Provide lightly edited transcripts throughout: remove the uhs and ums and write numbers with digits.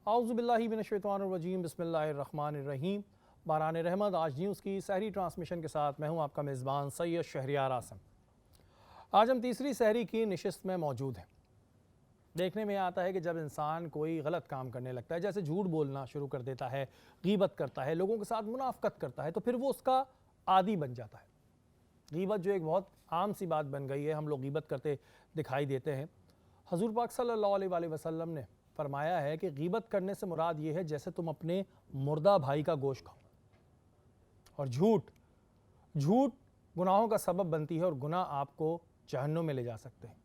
आउज़ुबिल्लाहि मिनश्शैतानिर्रजीम बिस्मिल्लाहिर्रहमानिर्रहीम। बारान रहमत आज न्यूज़ की सहरी ट्रांसमिशन के साथ मैं हूँ आपका मेज़बान सैयद शहरियार आसम। आज हम तीसरी सहरी की नशिस्त में मौजूद हैं। देखने में आता है कि जब इंसान कोई गलत काम करने लगता है, जैसे झूठ बोलना शुरू कर देता है, गीबत करता है, लोगों के साथ मुनाफ़कत करता है, तो फिर वो उसका आदी बन जाता है। गीबत जो एक बहुत आम सी बात बन गई है, हम लोग गीबत करते दिखाई देते हैं। हज़ूर पाक सल्लल्लाहु अलैहि वसल्लम ने फरमाया है कि गीबत करने से मुराद ये है जैसे तुम अपने मुर्दा भाई का गोश्त खाओ। और झूठ गुनाहों का सबब बनती है और गुनाह आपको जहन्नुम में ले जा सकते हैं।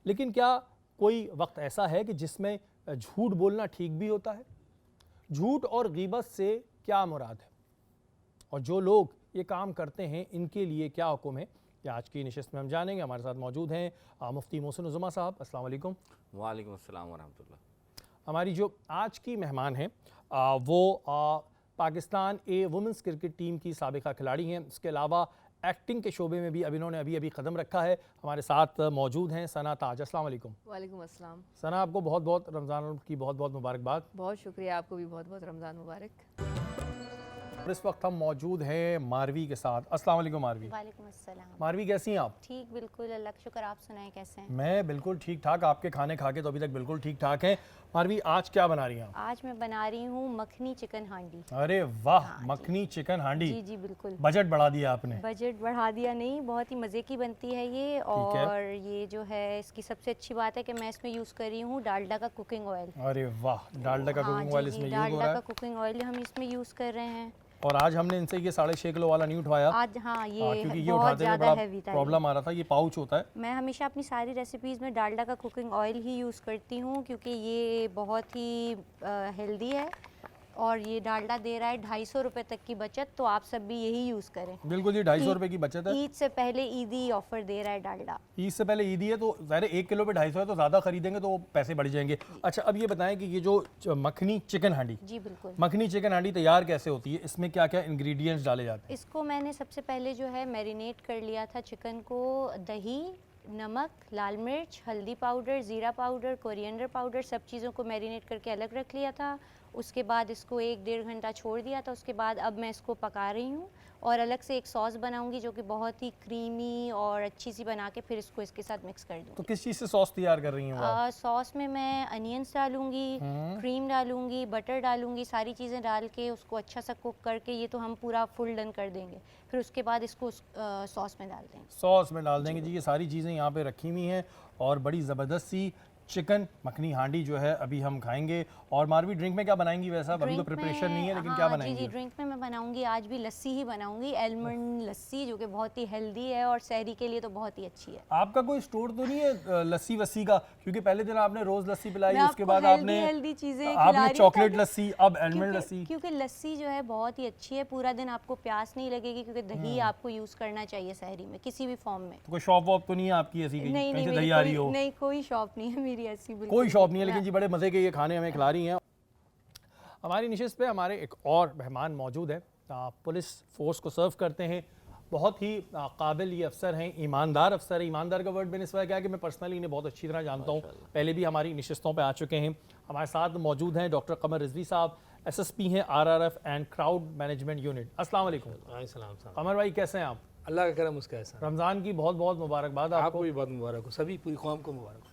लेकिन क्या कोई वक्त ऐसा है कि जिसमें झूठ बोलना ठीक भी होता है? झूठ और गीबत से क्या मुराद है और जो लोग ये काम करते हैं इनके लिए क्या हुक्म है, ये आज की नशिस्त में हम जानेंगे। हमारे साथ मौजूद हैं मुफ्ती मोहसिन उज़्ज़मा साहब। अस्सलाम वालेकुम। वालेकुम अस्सलाम वरहमतुल्लाह। हमारी जो आज की मेहमान हैं वो पाकिस्तान ए वुमेंस क्रिकेट टीम की साबिका खिलाड़ी हैं। इसके अलावा एक्टिंग के शोबे में भी इन्होंने अभी कदम रखा है। हमारे साथ मौजूद हैं सना ताज। अस्सलाम वालेकुम। वालेकुम अस्सलाम। सना, आपको बहुत बहुत रमज़ान की बहुत बहुत मुबारकबाद। बहुत शुक्रिया, आपको भी बहुत बहुत रमज़ान मुबारक। और इस वक्त हम मौजूद हैं मारवी के साथ। अस्सलाम वालेकुम मारवी। वालेकुम अस्सलाम। मारवी कैसी हैं आप? ठीक, बिल्कुल अल्लाह का शुक्र। आप सुनाएं कैसे हैं? मैं बिल्कुल ठीक ठाक। आपके खाने खा के तो अभी तक बिल्कुल ठीक ठाक है। मारवी, आज क्या बना रही हैं आप? आज मैं बना रही हूँ मखनी चिकन हांडी। अरे वाह, हाँ, मखनी चिकन हांडी। जी जी बिल्कुल। बजट बढ़ा दिया आपने। बजट बढ़ा दिया नहीं, बहुत ही मज़े की बनती है ये। और ये जो है इसकी सबसे अच्छी बात है कि मैं इसमें यूज़ कर रही हूँ डालडा का कुकिंग ऑयल। अरे वाह, डालडा का कुकिंग ऑयल इसमें यूज हो रहा डालडा है। का कुकिंग ऑयल हम इसमें यूज़ कर रहे हैं। और आज हमने इनसे ये 6.5 किलो वाला नहीं उठवाया आज हाँ, ये क्योंकि ये बहुत उठाते में ज़्यादा बड़ा हैवी था। प्रॉब्लम आ रहा था। ये पाउच होता है। मैं हमेशा अपनी सारी रेसिपीज़ में डालडा का कुकिंग ऑयल ही यूज़ करती हूँ क्योंकि ये बहुत ही हेल्दी है और ये डालडा दे रहा है 250 रुपये तक की बचत, तो आप सब भी यही यूज़ करें। बिल्कुल जी, 250 रुपये की बचत है। ईद से पहले ईदी ऑफर दे रहा है डालडा। ईद से पहले ईदी है तो ज़ाहिर 1 किलो पे 250 है, तो ज़्यादा खरीदेंगे तो पैसे बढ़ जाएंगे। अच्छा, अब ये बताएं कि ये जो मखनी चिकन हांडी, जी बिल्कुल, मखनी चिकन हांडी तैयार कैसे होती है? इसमें क्या क्या इंग्रेडिएंट्स डाले जाते हैं? इसको मैंने सबसे पहले जो है मैरिनेट कर लिया था चिकन को। दही, नमक, लाल मिर्च, हल्दी पाउडर, ज़ीरा पाउडर, कोरिएंडर पाउडर, सब चीज़ों को मैरिनेट करके अलग रख लिया था। उसके बाद इसको 1-1.5 घंटा छोड़ दिया था। उसके बाद अब मैं इसको पका रही हूँ और अलग से एक सॉस बनाऊंगी जो कि बहुत ही क्रीमी और अच्छी सी बना के फिर इसको इसके साथ मिक्स कर दूँगी। तो किस चीज़ से सॉस तैयार कर रही हैं? सॉस में मैं अनियंस डालूंगी, क्रीम डालूंगी, बटर डालूंगी, सारी चीज़ें डाल के उसको अच्छा सा कुक करके ये तो हम पूरा फुल डन कर देंगे। फिर उसके बाद इसको सॉस में डाल देंगे। सॉस में डाल देंगे जी। ये सारी चीज़ें यहाँ पे रखी हुई हैं और बड़ी ज़बरदस्त सी चिकन मखनी हांडी जो है अभी हम खाएंगे। और मारवी, ड्रिंक में क्या बनाएंगी? वैसा अभी तो प्रिपरेशन नहीं है, लेकिन क्या बनाएंगी? जी, ड्रिंक में मैं बनाऊंगी आज भी लस्सी ही बनाऊंगी, आलमंड लस्सी, जो कि बहुत ही हेल्दी है और शहरी के लिए तो बहुत ही अच्छी है। आपका कोई स्टोर तो नहीं है लस्सी वस्सी का? क्योंकि पहले दिन आपने रोज लस्सी पिलाई, मैं उसके बाद आपने हेल्दी चीजें आपने चॉकलेट लस्सी, अब आलमंड लस्सी। क्योंकि लस्सी जो है बहुत ही अच्छी है, पूरा दिन आपको प्यास नहीं लगेगी क्योंकि दही आपको यूज करना चाहिए शहरी में किसी भी फॉर्म में। तो कोई शॉप वॉप तो नहीं है आपकी ऐसी? नहीं कहीं से नहीं, दही आ रही हो? नहीं, कोई शॉप नहीं है मेरी ऐसी, बिल्कुल कोई शॉप नहीं है, लेकिन जी बड़े मज़े के ये खाने हमें खिला रही हैं। हमारी नशिस्त पे हमारे एक और मेहमान मौजूद है। पुलिस फोर्स को सर्व करते हैं, बहुत ही काबिल ये अफसर हैं, ईमानदार अफसर है। ईमानदार का वर्ड मैंने इस वजह क्या है कि मैं पर्सनली इन्हें बहुत अच्छी तरह जानता हूँ, पहले भी हमारी नशिस्तों पे आ चुके हैं। हमारे साथ मौजूद हैं डॉक्टर कमर रिजवी साहब, SSP हैं RRF and crowd management unit. अस्सलाम वालेकुम। कमर भाई, कैसे हैं आप? अल्लाह का करम उसका एहसान। रमज़ान की बहुत बहुत मुबारकबाद आपको भी बहुत मुबारक हो, सभी पूरी कौम को मुबारक हो।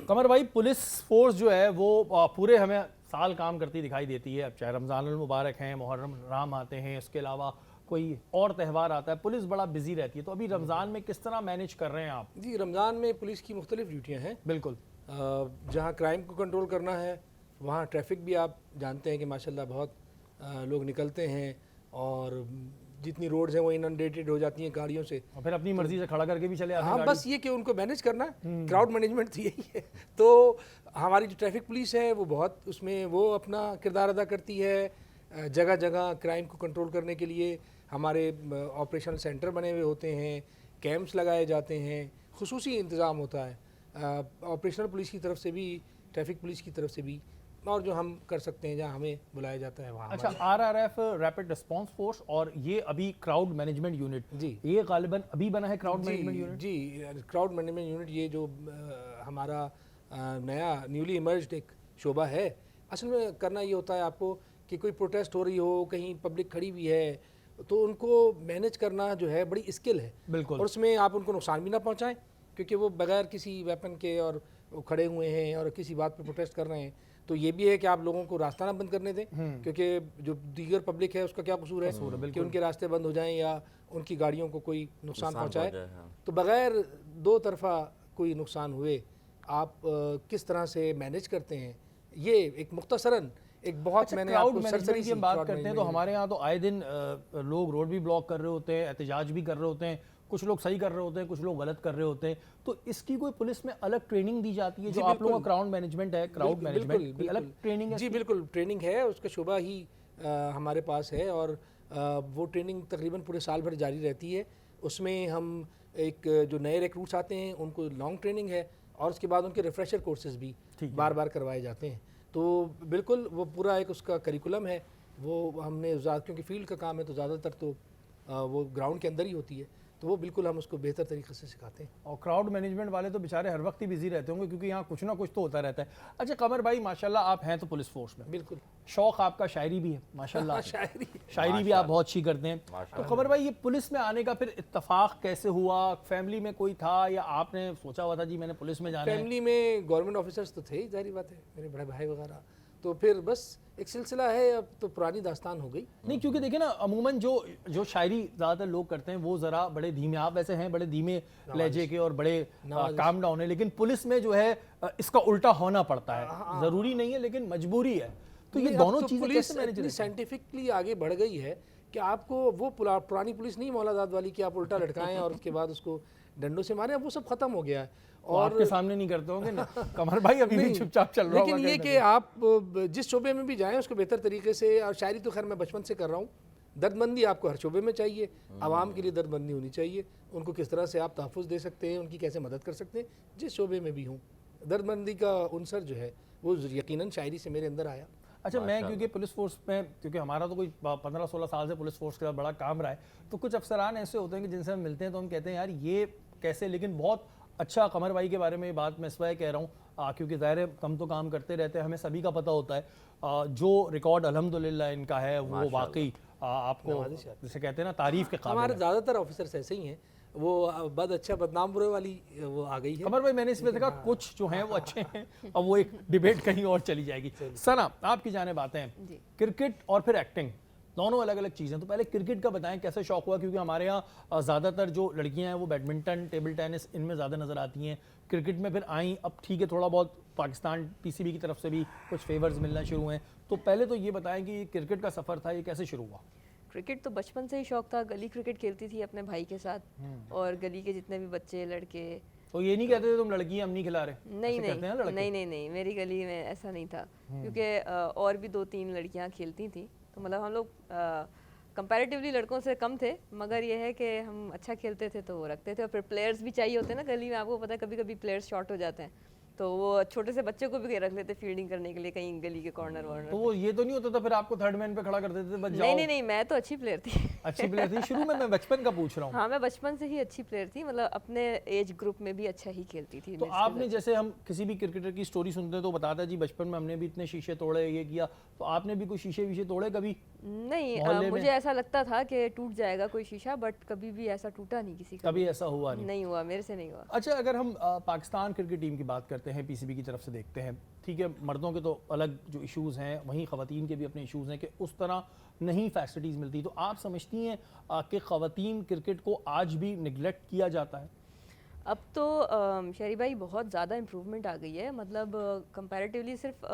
कमर भाई, पुलिस फोर्स जो है वो पूरे हमें साल काम करती दिखाई देती है। अब चाहे रमज़ान मुबारक हैं, मुहर्रम राम आते हैं, इसके अलावा कोई और त्यौहार आता है, पुलिस बड़ा बिजी रहती है। तो अभी रमज़ान में किस तरह मैनेज कर रहे हैं आप? जी, रमज़ान में पुलिस की मुख्तलिफ ड्यूटियाँ हैं। बिल्कुल, जहाँ क्राइम को कंट्रोल करना है, वहाँ ट्रैफिक भी आप जानते हैं कि माशाल्लाह बहुत लोग निकलते हैं और जितनी रोड्स हैं वो इनंडेटेड हो जाती हैं गाड़ियों से, और फिर अपनी मर्जी से खड़ा करके भी चले आते हैं हाँ, गाड़ी। बस ये कि उनको मैनेज करना, क्राउड मैनेजमेंट तो यही है। तो हमारी जो ट्रैफिक पुलिस है वो बहुत उसमें वो अपना किरदार अदा करती है। जगह जगह क्राइम को कंट्रोल करने के लिए हमारे ऑपरेशनल सेंटर बने हुए होते हैं, कैंप्स लगाए जाते हैं, खुसूसी इंतज़ाम होता है ऑपरेशनल पुलिस की तरफ से भी, ट्रैफिक पुलिस की तरफ से भी, और जो हम कर सकते हैं जहाँ हमें बुलाया जाता है वहाँ। अच्छा, RRF रैपिड रिस्पांस फोर्स और ये अभी क्राउड मैनेजमेंट यूनिट, जी, ये गालिबन अभी बना है क्राउड मैनेजमेंट यूनिट? जी, क्राउड मैनेजमेंट यूनिट ये जो हमारा नया न्यूली इमर्ज्ड एक शोबा है, असल में करना ये होता है आपको कि कोई प्रोटेस्ट हो रही हो, कहीं पब्लिक खड़ी हुई है, तो उनको मैनेज करना जो है बड़ी स्किल है। बिल्कुल। और उसमें आप उनको नुकसान भी ना पहुंचाएं, क्योंकि वो बगैर किसी वेपन के और वो खड़े हुए हैं और किसी बात पे प्रोटेस्ट कर रहे हैं। तो ये भी है कि आप लोगों को रास्ता ना बंद करने दें, क्योंकि जो दीगर पब्लिक है उसका क्या कसूर है कि उनके रास्ते बंद हो जाएं या उनकी गाड़ियों को कोई नुकसान पहुंचाए। तो बगैर दो तरफा कोई नुकसान हुए आप किस तरह से मैनेज करते हैं, ये एक मुख्तसरन एक बहुत मैंने क्राउड आपको मैनेजमेंट सरसरी की सी हम बात crowd करते हैं तो management हमारे यहाँ तो आए दिन लोग रोड भी ब्लॉक कर रहे होते हैं, एहतजाज भी कर रहे होते हैं, कुछ लोग सही कर रहे होते हैं, कुछ लोग गलत कर रहे होते हैं। तो इसकी कोई पुलिस में अलग ट्रेनिंग दी जाती है? जो आप लोगों का क्राउड मैनेजमेंट है, क्राउड मैनेजमेंट की अलग ट्रेनिंग है? जी बिल्कुल ट्रेनिंग है, उसका शुबा ही हमारे पास है और वो ट्रेनिंग तकरीबन पूरे साल भर जारी रहती है। उसमें हम एक जो नए रिक्रूट्स आते हैं उनको लॉन्ग ट्रेनिंग है और उसके बाद उनके रिफ्रेशर कोर्सेज भी बार बार करवाए जाते हैं। तो बिल्कुल वो पूरा एक उसका करिकुलम है, वो हमने क्योंकि फील्ड का काम है तो ज़्यादातर तो वो ग्राउंड के अंदर ही होती है, तो वो बिल्कुल हम उसको बेहतर तरीके से सिखाते हैं। और क्राउड मैनेजमेंट वाले तो बेचारे हर वक्त ही बिजी रहते होंगे, क्योंकि यहाँ कुछ ना कुछ तो होता रहता है। अच्छा कमर भाई, माशाल्लाह आप हैं तो पुलिस फोर्स में, बिल्कुल शौक आपका शायरी भी है माशाल्लाह। शायरी भी आप बहुत अच्छी करते हैं। तो कमर भाई, ये पुलिस में आने का फिर इत्तेफाक कैसे हुआ? फैमिली में कोई था या आपने सोचा हुआ था जी मैंने पुलिस में जाना है? फैमिली में गवर्नमेंट ऑफिसर्स तो थे ही, जारी बात है, मेरे बड़े भाई वगैरह, तो फिर बस एक सिलसिला है, अब तो पुरानी दास्तान हो गई। नहीं, क्योंकि देखिए ना, अमूमन जो शायरी ज़्यादातर लोग करते हैं वो ज़रा बड़े धीमे, आप वैसे हैं बड़े धीमे लहजे के और बड़े काम डाउन है, लेकिन पुलिस में जो है इसका उल्टा होना पड़ता है। ज़रूरी नहीं है लेकिन मजबूरी है। तो ये दोनों चीज़ें कैसे मैनेज इतनी साइंटिफिकली आगे बढ़ गई है कि आपको वो पुरानी पुलिस नहीं मौलादाद वाली कि आप उल्टा लटकाएं और उसके बाद उसको डंडों से मारें, अब वो सब खत्म हो गया है। और आपके सामने नहीं करते होंगे ना कमर भाई, अभी भी चुपचाप चल रहा लेकिन ये कि आप जिस शोबे में भी जाएं उसको बेहतर तरीके से, और शायरी तो खैर मैं बचपन से कर रहा हूँ, दर्दमंदी आपको हर शोबे में चाहिए, आवाम के लिए दर्दमंदी होनी चाहिए, उनको किस तरह से आप तहफ़्फ़ुज़ दे सकते हैं, उनकी कैसे मदद कर सकते हैं, जिस शोबे में भी हूँ दर्दमंदी का उनसर जो है वो यकीनन शायरी से मेरे अंदर आया। अच्छा, मैं क्योंकि पुलिस फोर्स में, क्योंकि हमारा तो कोई 15-16 साल से पुलिस फोर्स के साथ बड़ा काम रहा है, तो कुछ अफसरान ऐसे होते हैं कि जिनसे हम मिलते हैं तो हम कहते हैं यार ये कैसे, लेकिन बहुत अच्छा कमर भाई के बारे में ये बात मैं इसलिए कह रहा हूँ क्योंकि ज़ाहिर है हम तो काम करते रहते हैं, हमें सभी का पता होता है जो रिकॉर्ड अल्हम्दुलिल्लाह इनका है वो वाकई आपको जैसे कहते हैं ना तारीफ़ के काबिल है। हमारे ज़्यादातर ऑफिसर्स ऐसे ही हैं, वो बद अच्छा बदनाम बुरे वाली वो आ गई है। कमर भाई, मैंने इसमें देखा कुछ जो हैं वो अच्छे हैं, अब वो एक डिबेट कहीं और चली जाएगी। सना, आपकी जाने बातें हैं, क्रिकेट और फिर एक्टिंग दोनों अलग अलग चीज़ें। तो पहले क्रिकेट का बताएं, कैसे शौक हुआ? क्योंकि हमारे यहाँ ज़्यादातर जो लड़कियां हैं वो बैडमिंटन, टेबल टेनिस इनमें ज़्यादा नज़र आती हैं, क्रिकेट में फिर आई। अब ठीक है, थोड़ा बहुत पाकिस्तान पीसीबी की तरफ से भी कुछ फेवर्स मिलना शुरू हैं। तो पहले तो ये बताएं कि क्रिकेट का सफ़र था ये कैसे शुरू हुआ? क्रिकेट तो बचपन से ही शौक था, गली क्रिकेट खेलती थी अपने भाई के साथ, और गली के जितने भी बच्चे लड़के। तो ये नहीं कहते थे तुम लड़की हम नहीं खिला रहे? नहीं नहीं, मेरी गली में ऐसा नहीं था, क्योंकि और भी 2-3 लड़कियां खेलती थी, तो मतलब हम लोग कंपैरेटिवली लड़कों से कम थे, मगर ये है कि हम अच्छा खेलते थे तो वो रखते थे। और फिर प्लेयर्स भी चाहिए होते हैं ना गली में, आपको पता है कभी कभी प्लेयर्स शॉर्ट हो जाते हैं, तो वो छोटे से बच्चे को भी रख लेते फील्डिंग करने के लिए कहीं गली के कॉर्नर वॉर्नर। तो वो ये तो नहीं होता था फिर आपको थर्ड मैन पे खड़ा कर देते थे बस जाओ? नहीं, मैं तो अच्छी प्लेयर थी। अच्छी प्लेयर थी शुरू में? मैं बचपन का पूछ रहा हूँ। हाँ, मैं बचपन से ही अच्छी प्लेयर थी, मतलब अपने एज ग्रुप में भी अच्छा ही खेलती थी। तो आपने, जैसे हम किसी भी क्रिकेटर की स्टोरी सुनते हैं तो बताता है जी बचपन में हमने भी इतने शीशे तोड़े, ये किया, तो आपने भी कोई शीशे वीशे तोड़े कभी? नहीं, मुझे ऐसा लगता था कि टूट जाएगा कोई शीशा, बट कभी भी ऐसा टूटा नहीं किसी का। कभी ऐसा हुआ नहीं हुआ, मेरे से नहीं हुआ। अच्छा, अगर हम पाकिस्तान क्रिकेट टीम की बात करते हैं, पीसीबी की तरफ से देखते हैं, ठीक है, मर्दों के तो अलग जो इश्यूज़ हैं, वहीं ख़वातीन के भी अपने इश्यूज़ हैं कि उस तरह नहीं फैसिलिटीज़ मिलती। तो आप समझती हैं कि ख़वातीन क्रिकेट को आज भी निगलेक्ट किया जाता है? अब तो शहरी भाई बहुत ज़्यादा इम्प्रूवमेंट आ गई है, मतलब कंपैरेटिवली सिर्फ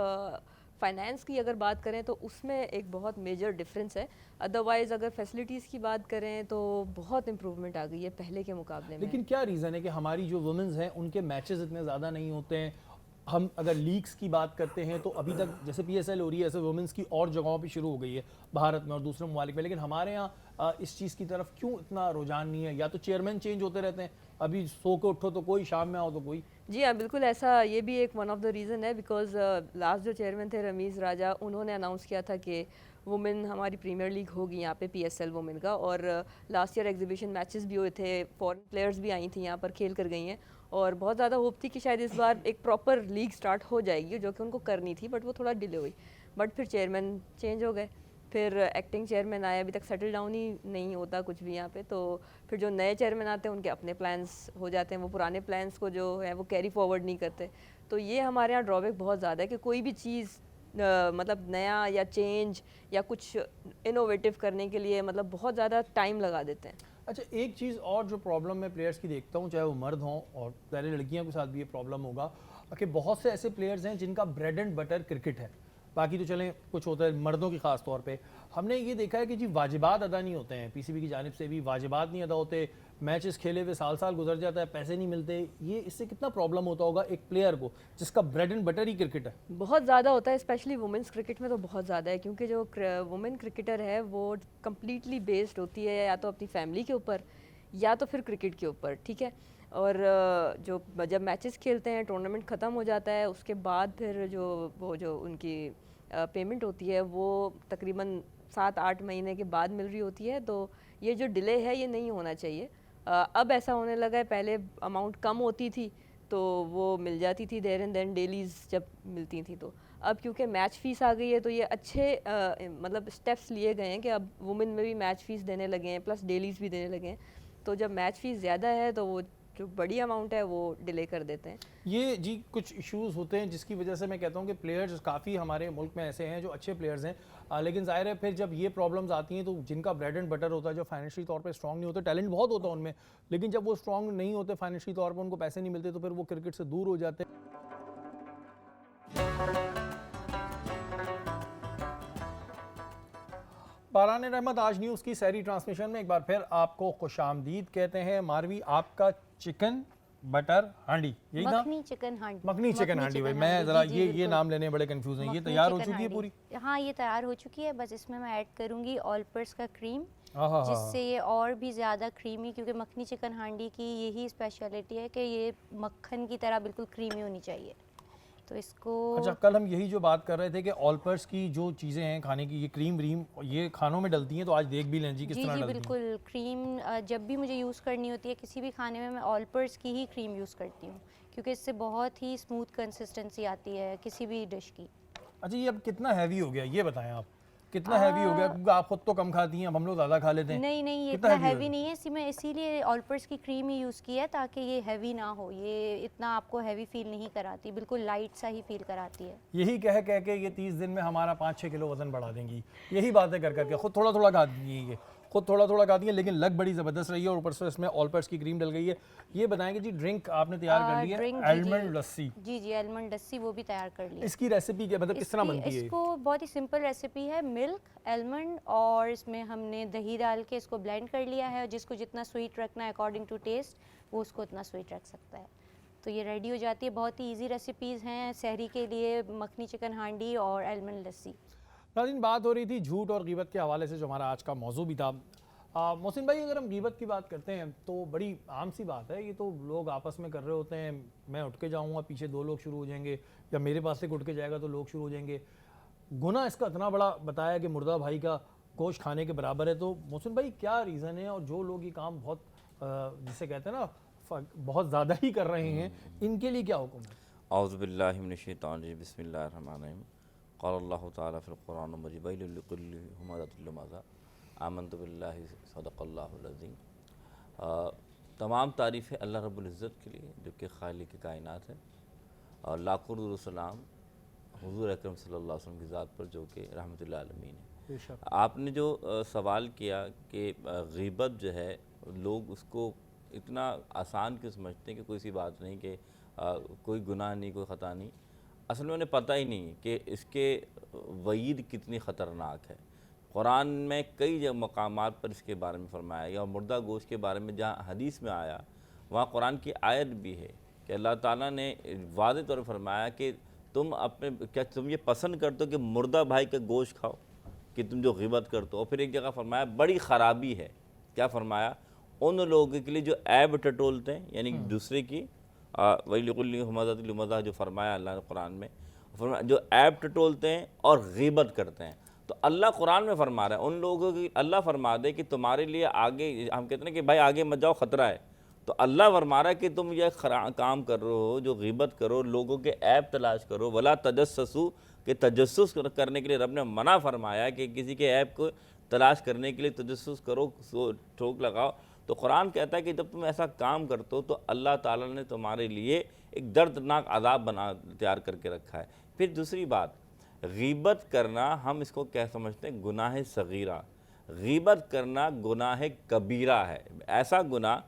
फाइनेंस की अगर बात करें तो उसमें एक बहुत मेजर डिफरेंस है, अदरवाइज़ अगर फैसिलिटीज़ की बात करें तो बहुत इम्प्रूवमेंट आ गई है पहले के मुकाबले में। लेकिन क्या रीज़न है कि हमारी जो वुमेंस हैं उनके मैचेस इतने ज़्यादा नहीं होते हैं? हम अगर लीग्स की बात करते हैं तो अभी तक जैसे PSL हो रही है, ऐसे वुमेंस की और जगहों पे शुरू हो गई है भारत में और दूसरे ममालिक में, लेकिन हमारे यहाँ इस चीज़ की तरफ क्यों इतना रुझान नहीं है? या तो चेयरमैन चेंज होते रहते हैं, अभी सो के उठो तो कोई, शाम में आओ तो कोई। जी हाँ, बिल्कुल ऐसा, ये भी एक वन ऑफ द रीज़न है, बिकॉज लास्ट जो चेयरमैन थे रमीज़ राजा, उन्होंने अनाउंस किया था कि वुमेन हमारी प्रीमियर लीग होगी यहाँ पे PSL वुमेन का, और लास्ट ईयर एग्जीबिशन मैचेस भी हुए थे, फॉरेन प्लेयर्स भी आई थी यहाँ पर, खेल कर गई हैं, और बहुत ज़्यादा होप थी कि शायद इस बार एक प्रॉपर लीग स्टार्ट हो जाएगी, जो कि उनको करनी थी, बट वो थोड़ा डिले हुई। बट फिर चेयरमैन चेंज हो गए, फिर एक्टिंग चेयरमैन आए, अभी तक सेटल डाउन ही नहीं होता कुछ भी यहाँ पे। तो फिर जो नए चेयरमैन आते हैं उनके अपने प्लान्स हो जाते हैं, वो पुराने प्लान्स को जो है वो कैरी फॉरवर्ड नहीं करते। तो ये हमारे यहाँ ड्रॉबैक बहुत ज़्यादा है कि कोई भी चीज़ मतलब नया या चेंज या कुछ इनोवेटिव करने के लिए मतलब बहुत ज़्यादा टाइम लगा देते हैं। अच्छा, एक चीज़ और जो प्रॉब्लम मैं प्लेयर्स की देखता हूँ, चाहे वो मर्द हों और पहले लड़कियों के साथ भी ये प्रॉब्लम होगा कि बहुत से ऐसे प्लेयर्स हैं जिनका ब्रेड एंड बटर क्रिकेट है, बाकी तो चलें कुछ होता है मर्दों की ख़ास तौर पे। हमने ये देखा है कि जी वाजिबात अदा नहीं होते हैं, PCB की जानिब से भी वाजिबात नहीं अदा होते, मैचेस खेले हुए साल साल गुजर जाता है, पैसे नहीं मिलते। ये इससे कितना प्रॉब्लम होता होगा एक प्लेयर को जिसका bread and butter he cricket है? बहुत ज़्यादा होता है, स्पेशली वुमेंस क्रिकेट में तो बहुत ज़्यादा है, क्योंकि जो वुमेन क्रिकेटर है वो कम्प्लीटली बेस्ड होती है या तो अपनी फैमिली के ऊपर या तो फिर क्रिकेट के ऊपर, ठीक है। और जो जब मैचेस खेलते हैं, टूर्नामेंट ख़त्म हो जाता है, उसके बाद फिर जो उनकी पेमेंट होती है वो तकरीबन 7-8 महीने के बाद मिल रही होती है। तो ये जो डिले है ये नहीं होना चाहिए। अब ऐसा होने लगा है, पहले अमाउंट कम होती थी तो वो मिल जाती थी देयर एंड देन डेलीज़ जब मिलती थी। तो अब क्योंकि मैच फ़ीस आ गई है तो ये अच्छे मतलब स्टेप्स लिए गए हैं कि अब वुमेन में भी मैच फ़ीस देने लगे हैं, प्लस डेलीज़ भी देने लगे हैं। तो जब मैच फ़ीस ज़्यादा है तो वो जो बड़ी अमाउंट है वो डिले कर देते हैं। ये जी कुछ इश्यूज होते हैं जिसकी वजह से मैं कहता हूँ कि प्लेयर्स काफ़ी हमारे मुल्क में ऐसे हैं जो अच्छे प्लेयर्स हैं, लेकिन ज़ाहिर है फिर जब ये प्रॉब्लम्स आती हैं तो जिनका ब्रेड एंड बटर होता है, जो फाइनेंशियल तौर पे स्ट्रॉन्ग नहीं होते, टैलेंट बहुत होता है उनमें, लेकिन जब वो स्ट्रॉन्ग नहीं होते फाइनेंशियल तौर पर, उनको पैसे नहीं मिलते, तो फिर वो क्रिकेट से दूर हो जाते हैं। बारान रहमत आज न्यूज़ की सहरी ट्रांसमिशन में एक बार फिर आपको खुशामदीद कहते हैं। मारवी, आपका चिकन बटर हांडी यही था? मखनी चिकन हांडी। मखनी चिकन हांडी। भाई मैं ज़रा ये नाम लेने बड़े कंफ्यूज हैं। ये तैयार हो चुकी है पूरी? हाँ, ये तैयार हो चुकी है। बस इसमें मैं ऐड करूँगी ऑल पर्स का क्रीम, हाँ। जिससे ये और भी ज़्यादा क्रीमी, क्योंकि मखनी चिकन हांडी की यही स्पेशलिटी है कि ये मक्खन की तरह बिल्कुल क्रीमी होनी चाहिए। तो इसको अच्छा, कल हम यही जो बात कर रहे थे कि ऑलपर्स की जो चीज़ें हैं खाने की, ये क्रीम व्रीम ये खानों में डलती हैं, तो आज देख भी लें जी किस तरह डलती हैं। बिल्कुल। क्रीम जब भी मुझे यूज़ करनी होती है किसी भी खाने में, मैं ऑलपर्स की ही क्रीम यूज़ करती हूँ, क्योंकि इससे बहुत ही स्मूथ कंसिस्टेंसी आती है किसी भी डिश की। अच्छा, ये अब कितना हैवी हो गया ये बताएं आप, कितना हैवी हो गया? क्योंकि आप खुद तो कम खाती हैं, अब हम लोग ज़्यादा खा लेते हैं। नहीं, ये कितना इतना हैवी नहीं है। मैं इसीलिए ऑलपर्स की क्रीम ही यूज़ की है ताकि ये हैवी ना हो, ये इतना आपको हैवी फील नहीं कराती, बिल्कुल लाइट सा ही फील कराती है। यही कह के ये 30 दिन में हमारा 5-6 किलो वजन बढ़ा देंगी, यही बातें कर करके। खुद थोड़ा थोड़ा खाती हैं, ये खुद थोड़ा थोड़ा खाती हैं, लेकिन लग बड़ी ज़बरदस्त रही है, और ऊपर से इसमें ऑलपर्स की क्रीम डल गई है। ये बताएंगे जी, ड्रिंक आपने तैयार कर ली है, आलमंड लस्सी। जी, आलमंड लस्सी वो भी तैयार कर ली। इसकी रेसिपी क्या, मतलब किस तरह बनती है? इसको बहुत ही सिंपल रेसिपी है। मिल्क, आलमंड और इसमें हमने दही डाल के इसको ब्लेंड कर लिया है। जिसको जितना स्वीट रखना है अकॉर्डिंग टू टेस्ट, वो उसको उतना स्वीट रख सकता है। तो ये रेडी हो जाती है। बहुत ही इजी रेसिपीज़ हैं सहरी के लिए, मखनी चिकन हांडी और आलमंड लस्सी। नाज़रीन, बात हो रही थी झूठ और गीबत के हवाले से, जो हमारा आज का मौजू भी था। मोहसिन भाई, अगर हम गीबत की बात करते हैं तो बड़ी आम सी बात है, ये तो लोग आपस में कर रहे होते हैं। मैं उठ के जाऊँगा, पीछे 2 लोग शुरू हो जाएंगे, या मेरे पास से उठ के जाएगा तो लोग शुरू हो जाएंगे। गुनाह इसका इतना बड़ा बताया कि मुर्दा भाई का गोश्त खाने के बराबर है। तो मोहसिन भाई, क्या रीज़न है? और जो लोग ये काम बहुत जिसे कहते हैं ना बहुत ज़्यादा ही कर रहे हैं, इनके लिए क्या हुक्म है? औज़ु बिल्लाहि मिनश शैतानिर रजीम, बिस्मिल्लाहिर रहमानिर रहीम। क़ाल अल्लाहु तआला फ़िल क़ुरआन मजीद वैलुल लिकुल्लि हुमाज़तिन लुमज़ा आमनतु बिल्लाहि सदक़ल्लाहुल अज़ीम। तमाम तारीफ़ें अल्लाह रब्बुल इज़्ज़त के लिए, जो कि खालिक़ कायनात है, और लाखों दुरूद सलाम हुज़ूर अकरम सल्लल्लाहु अलैहि वसल्लम की ज़ात पर, जो कि रहमतुल आलमीन है। आपने जो सवाल किया कि ग़ीबत जो है, लोग उसको इतना आसान क्यों समझते हैं कि कोई सी बात नहीं, कि कोई गुनाह नहीं, कोई ख़ता नहीं। असल में उन्हें पता ही नहीं कि इसके वईद कितनी ख़तरनाक है। कुरान में कई मकामात पर इसके बारे में फरमाया गया, और मुर्दा गोश्त के बारे में जहाँ हदीस में आया, वहाँ कुरान की आयत भी है कि अल्लाह ताला ने वाज़ेह तौर पर फरमाया कि तुम ये पसंद करते हो कि मुर्दा भाई का गोश्त खाओ, कि तुम जो ग़ीबत करते हो। और फिर एक जगह फरमाया बड़ी ख़राबी है। क्या फरमाया? उन लोगों के लिए जो ऐब टटोलते हैं, यानी दूसरे की वैलिकुल्लि हुमाज़तिन लुमज़ा, जो फरमाया अल्लाह ने कुरान में, फरमाया जो ऐब टटोलते हैं और ग़ीबत करते हैं। तो अल्लाह कुरान में फरमा रहा है उन लोगों की, अल्लाह फरमा दे कि तुम्हारे लिए आगे, हम कहते हैं कि भाई आगे मत जाओ, ख़तरा है, तो अल्लाह फरमा रहा है कि तुम ये काम कर रहे हो जो गीबत करो, लोगों के ऐब तलाश करो, वला तजस्ससु, कि तजस्सुस करने के लिए रब ने मना फरमाया कि किसी के ऐब को तलाश करने के लिए तजस्सुस करो, ठोक लगाओ। तो कुरान कहता है कि जब तुम ऐसा काम करते हो तो अल्लाह ताला ने तुम्हारे लिए एक दर्दनाक अज़ाब तैयार करके रखा है। फिर दूसरी बात, गीबत करना हम इसको क्या समझते हैं, गुनाह सगीरा। गीबत करना गुनाह कबीरा है, ऐसा गुनाह।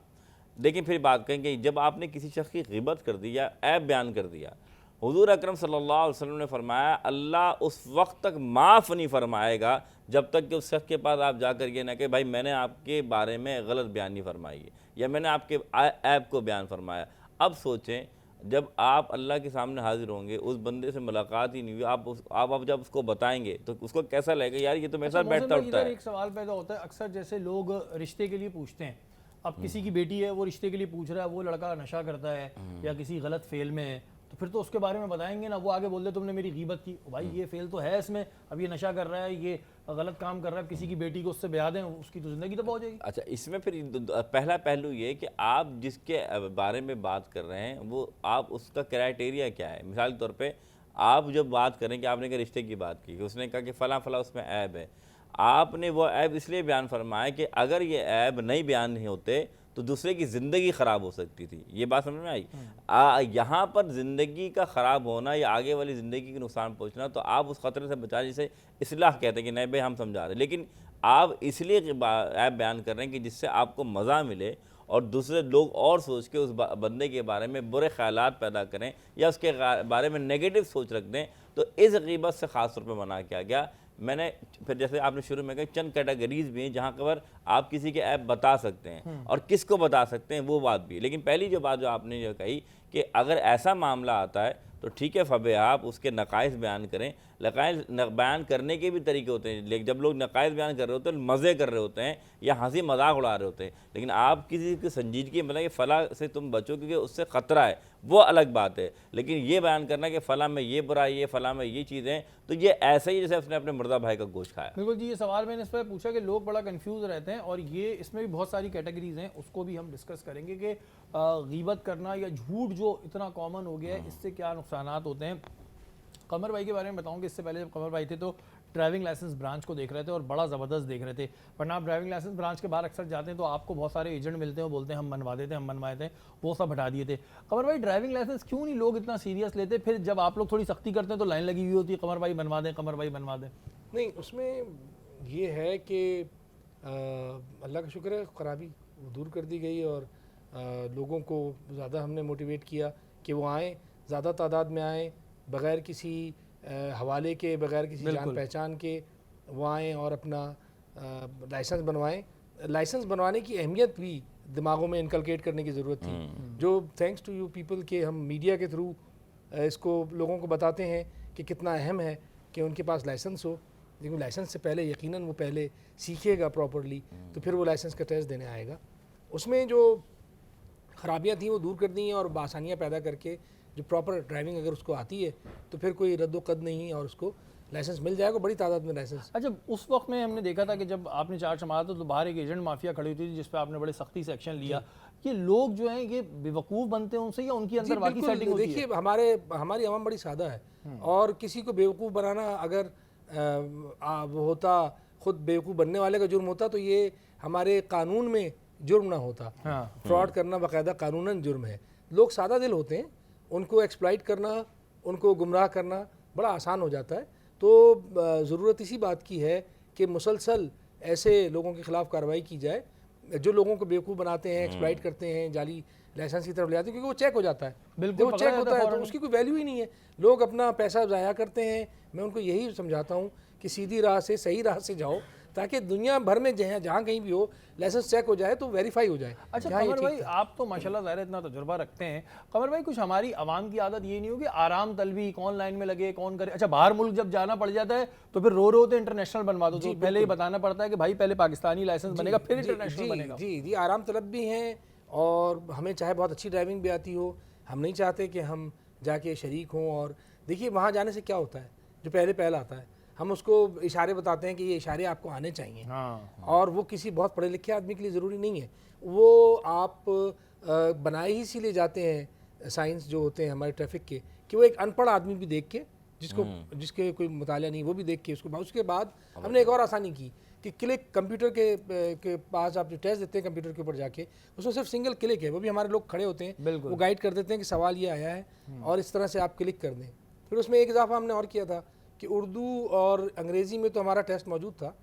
देखिए फिर बात करेंगे, जब आपने किसी शख्स की गीबत कर दी या ऐब बयान कर दिया, हुजूर अकरम सल्लल्लाहु अलैहि वसल्लम ने फरमाया अल्लाह उस वक्त तक माफ़ नहीं फरमाएगा जब तक कि उस शख्स के पास आप जाकर ये ना कि भाई मैंने आपके बारे में गलत बयान नहीं फरमाई है या मैंने आपके ऐब को बयान फरमाया। अब सोचें, जब आप अल्लाह के सामने हाजिर होंगे, उस बंदे से मुलाकात ही नहीं हुई, आप जब उसको बताएंगे तो उसको कैसा लगेगा, यार ये तो मेरे साथ बैठता उठता है। एक सवाल पैदा होता है, अक्सर जैसे लोग रिश्ते के लिए पूछते हैं, अब किसी की बेटी है वो रिश्ते के लिए पूछ रहा है, वो लड़का नशा करता है या किसी गलत फेल में है, तो फिर तो उसके बारे में बताएंगे ना, वो आगे बोल दे तुमने मेरी गीबत की, भाई ये फेल तो है इसमें, अब ये नशा कर रहा है, ये गलत काम कर रहा है, किसी की बेटी को उससे ब्याह दें, उसकी तो ज़िंदगी तबाह हो जाएगी। अच्छा, इसमें फिर पहला पहलू ये कि आप जिसके बारे में बात कर रहे हैं वो आप उसका क्राइटेरिया क्या है। मिसाल के तौर पे आप जब बात करें कि आपने के रिश्ते की बात की, उसने कहा कि फ़लाँ फ़लाँ उसमें ऐब है, आपने वो ऐब इसलिए बयान फरमाया कि अगर ये ऐब नहीं बयान नहीं होते तो दूसरे की ज़िंदगी ख़राब हो सकती थी। ये बात समझ में आई। यहाँ पर ज़िंदगी का ख़राब होना या आगे वाली ज़िंदगी को नुकसान पहुँचना, तो आप उस ख़तरे से बचा, जिसे इस्लाह कहते हैं कि नहीं भाई हम समझा रहे हैं, लेकिन आप इसलिए ऐप बयान कर रहे हैं कि जिससे आपको मज़ा मिले और दूसरे लोग और सोच के उस बंदे के बारे में बुरे ख्यालात पैदा करें या उसके बारे में नेगेटिव सोच रख दें, तो इस गीबत से ख़ास तौर पर मना किया गया। मैंने फिर जैसे आपने शुरू में कहा, चंद कैटेगरीज भी हैं जहाँ पर आप किसी के ऐप बता सकते हैं और किसको बता सकते हैं, वो बात भी है। लेकिन पहली जो बात जो आपने जो कही कि अगर ऐसा मामला आता है तो ठीक है, फबे आप उसके नकाइस बयान करें। नकाइस बयान करने के भी तरीके होते हैं, लेकिन जब लोग नकाइस बयान कर रहे होते हैं, मज़े कर रहे होते हैं या हंसी मजाक उड़ा रहे होते हैं, लेकिन आप किसी की संजीदगी मतलब कि फ़ला से तुम बचो क्योंकि उससे ख़तरा है, वो अलग बात है। लेकिन ये बयान करना कि फ़ला में ये बुराई है, फ़ला में ये चीज़ें, तो ये ऐसा ही जैसे उसने अपने मुर्दा भाई का गोश्त खाया। बिल्कुल जी, ये सवाल मैंने इस पर पूछा कि लोग बड़ा कंफ्यूज रहते हैं और ये इसमें भी बहुत सारी कैटेगरीज हैं, उसको भी हम डिस्कस करेंगे कि गीबत करना या झूठ जो इतना कॉमन हो गया है, इससे क्या नुकसान होते हैं। कमर भाई के बारे में बताऊं कि इससे पहले जब कमर भाई थे तो ड्राइविंग लाइसेंस ब्रांच को देख रहे थे और बड़ा ज़बरदस्त देख रहे थे, वरना आप ड्राइविंग लाइसेंस ब्रांच के बाहर अक्सर जाते हैं तो आपको बहुत सारे एजेंट मिलते हैं, वो बोलते हैं हम मनवा देते हैं, हम मनवाए थे, वो सब हटा दिए थे। कमर भाई, ड्राइविंग लाइसेंस क्यों नहीं लोग इतना सीरियस लेते, फिर जब आप लोग थोड़ी सख्ती करते हैं तो लाइन लगी हुई होती है, कमर भाई बनवा दें, कमर भाई बनवा दें। नहीं, उसमें ये है कि अल्लाह का शुक्र है खराबी वो दूर कर दी गई और लोगों को ज़्यादा हमने मोटिवेट किया कि वो आएँ, ज़्यादा तादाद में आएँ, बग़ैर किसी हवाले के, बग़ैर किसी जान पहचान के वो आएँ और अपना लाइसेंस बनवाएं। लाइसेंस बनवाने की अहमियत भी दिमागों में इनकलकेट करने की ज़रूरत थी, जो थैंक्स टू यू पीपल के हम मीडिया के थ्रू इसको लोगों को बताते हैं कि कितना अहम है कि उनके पास लाइसेंस हो। लेकिन लाइसेंस से पहले यकीनन वो पहले सीखेगा प्रॉपर्ली, तो फिर वो लाइसेंस का टेस्ट देने आएगा। उसमें जो ख़राबियाँ थी वो दूर कर दी हैं और आसानियाँ पैदा करके जो प्रॉपर ड्राइविंग अगर उसको आती है तो फिर कोई रद्द-ओ-कद नहीं और उसको लाइसेंस मिल जाएगा, बड़ी तादाद में लाइसेंस। अच्छा, उस वक्त में हमने देखा था कि जब आपने चार्ज संभाला था तो बाहर एक एजेंट माफिया खड़ी हुई थी जिस पर आपने बड़े सख्ती से एक्शन लिया। ये लोग जो हैं ये बेवकूफ़ बनते हैं उनसे या उनकी अंदर बाकी सेटिंग होती है? देखिए, हमारी आवाम बड़ी सादा है और किसी को बेवकूफ़ बनाना अगर वो होता, खुद बेवकूफ़ बनने वाले का जुर्म होता तो ये हमारे कानून में जुर्म ना होता। फ्रॉड करना बाकायदा कानूनन जुर्म है। लोग सादा दिल होते हैं, उनको एक्सप्लॉइट करना, उनको गुमराह करना बड़ा आसान हो जाता है। तो ज़रूरत इसी बात की है कि मुसलसल ऐसे लोगों के ख़िलाफ़ कार्रवाई की जाए जो लोगों को बेवकूफ़ बनाते हैं, एक्सप्लॉइट करते हैं, जाली लाइसेंस की तरफ ले जाते हैं, क्योंकि वो चेक हो जाता है। बिल्कुल, वो चेक होता है तो उसकी कोई वैल्यू ही नहीं है। लोग अपना पैसा ज़ाया करते हैं। मैं उनको यही समझाता हूँ कि सीधी राह से, सही राह से जाओ, ताकि दुनिया भर में जहाँ कहीं भी हो लाइसेंस चेक हो जाए तो वेरीफाई हो जाए। अच्छा कमर भाई, आप तो माशाल्लाह ज़ाहिर इतना तजुर्बा रखते हैं, कमर भाई कुछ हमारी आवाम की आदत ये नहीं होगी आराम तलबी, कौन लाइन में लगे, कौन करे। अच्छा, बाहर मुल्क जब जाना पड़ जाता है तो फिर रो होते इंटरनेशनल बनवा दो, तो पहले ही बताना पड़ता है कि भाई पहले पाकिस्तानी लाइसेंस बनेगा फिर इंटरनेशनल बनेगा। जी, आराम तलब भी हैं और हमें चाहे बहुत अच्छी ड्राइविंग भी आती हो, हम नहीं चाहते कि हम जाके शरीक हों। और देखिए, वहाँ जाने से क्या होता है, जो पहले आता है, हम उसको इशारे बताते हैं कि ये इशारे आपको आने चाहिए। हाँ और वो किसी बहुत पढ़े लिखे आदमी के लिए ज़रूरी नहीं है, वो आप बनाए ही इसीलिए जाते हैं साइंस जो होते हैं हमारे ट्रैफिक के, कि वो एक अनपढ़ आदमी भी देख के, जिसके कोई मुताला नहीं, वो भी देख के उसके बाद हमने एक और आसानी की कि क्लिक कंप्यूटर के पास आप जो टेस्ट देते हैं कंप्यूटर के ऊपर जाके, उसमें सिर्फ सिंगल क्लिक है, वो भी हमारे लोग खड़े होते हैं, वो गाइड कर देते हैं कि सवाल ये आया है और इस तरह से आप क्लिक कर दें। फिर उसमें एक इजाफा हमने और किया था कि उर्दू और अंग्रेज़ी में तो हमारा टेस्ट मौजूद था,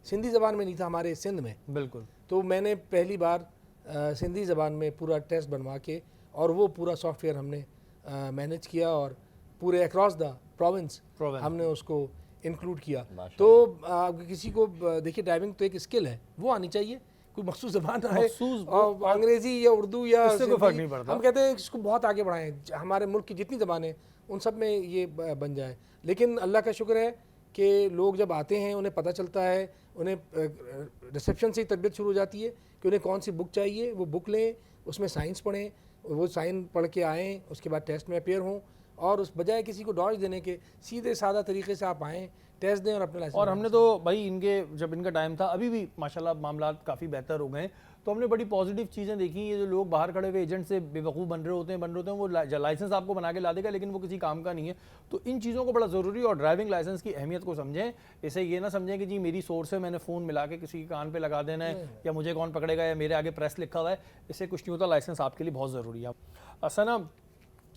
सिंधी ज़बान में नहीं था हमारे सिंध में। बिल्कुल। तो मैंने पहली बार सिंधी ज़बान में पूरा टेस्ट बनवा के और वो पूरा सॉफ्टवेयर हमने मैनेज किया और पूरे अक्रॉस द प्रोविंस हमने उसको इंक्लूड किया। तो किसी को देखिए ड्राइविंग तो एक स्किल है, वो आनी चाहिए, कोई मखसूस ज़बान है और अंग्रेज़ी या उर्दू या कोई फर्क नहीं पड़ता। हम कहते हैं इसको बहुत आगे बढ़ाएं, हमारे मुल्क की जितनी ज़बानें उन सब में ये बन जाए। लेकिन अल्लाह का शुक्र है कि लोग जब आते हैं उन्हें पता चलता है, उन्हें रिसेप्शन से ही तरबियत शुरू हो जाती है कि उन्हें कौन सी बुक चाहिए, वो बुक लें, उसमें साइंस पढ़ें, वो साइंस पढ़ के आएँ, उसके बाद टेस्ट में अपेयर हों और उस बजाय किसी को डॉज देने के सीधे सादा तरीके से आप आएँ, टेस्ट दें और अपने लाइसेंस। और हमने तो भाई इनके जब इनका टाइम था, अभी भी माशाल्लाह मामला काफ़ी बेहतर हो गए, तो हमने बड़ी पॉजिटिव चीज़ें देखी। ये जो लोग बाहर खड़े हुए एजेंट से बेवकूफ़ बन रहे होते हैं वो लाइसेंस आपको बना के ला देगा, लेकिन वो किसी काम का नहीं है। तो इन चीज़ों को बड़ा ज़रूरी है और ड्राइविंग लाइसेंस की अहमियत को समझें। इसे ये ना समझें कि जी मेरी सोर्स है, मैंने फ़ोन मिला के किसी के कान पे लगा देना है या मुझे कौन पकड़ेगा या मेरे आगे प्रेस लिखा हुआ है, इससे कुछ नहीं होता। लाइसेंस आपके लिए बहुत ज़रूरी है। सना,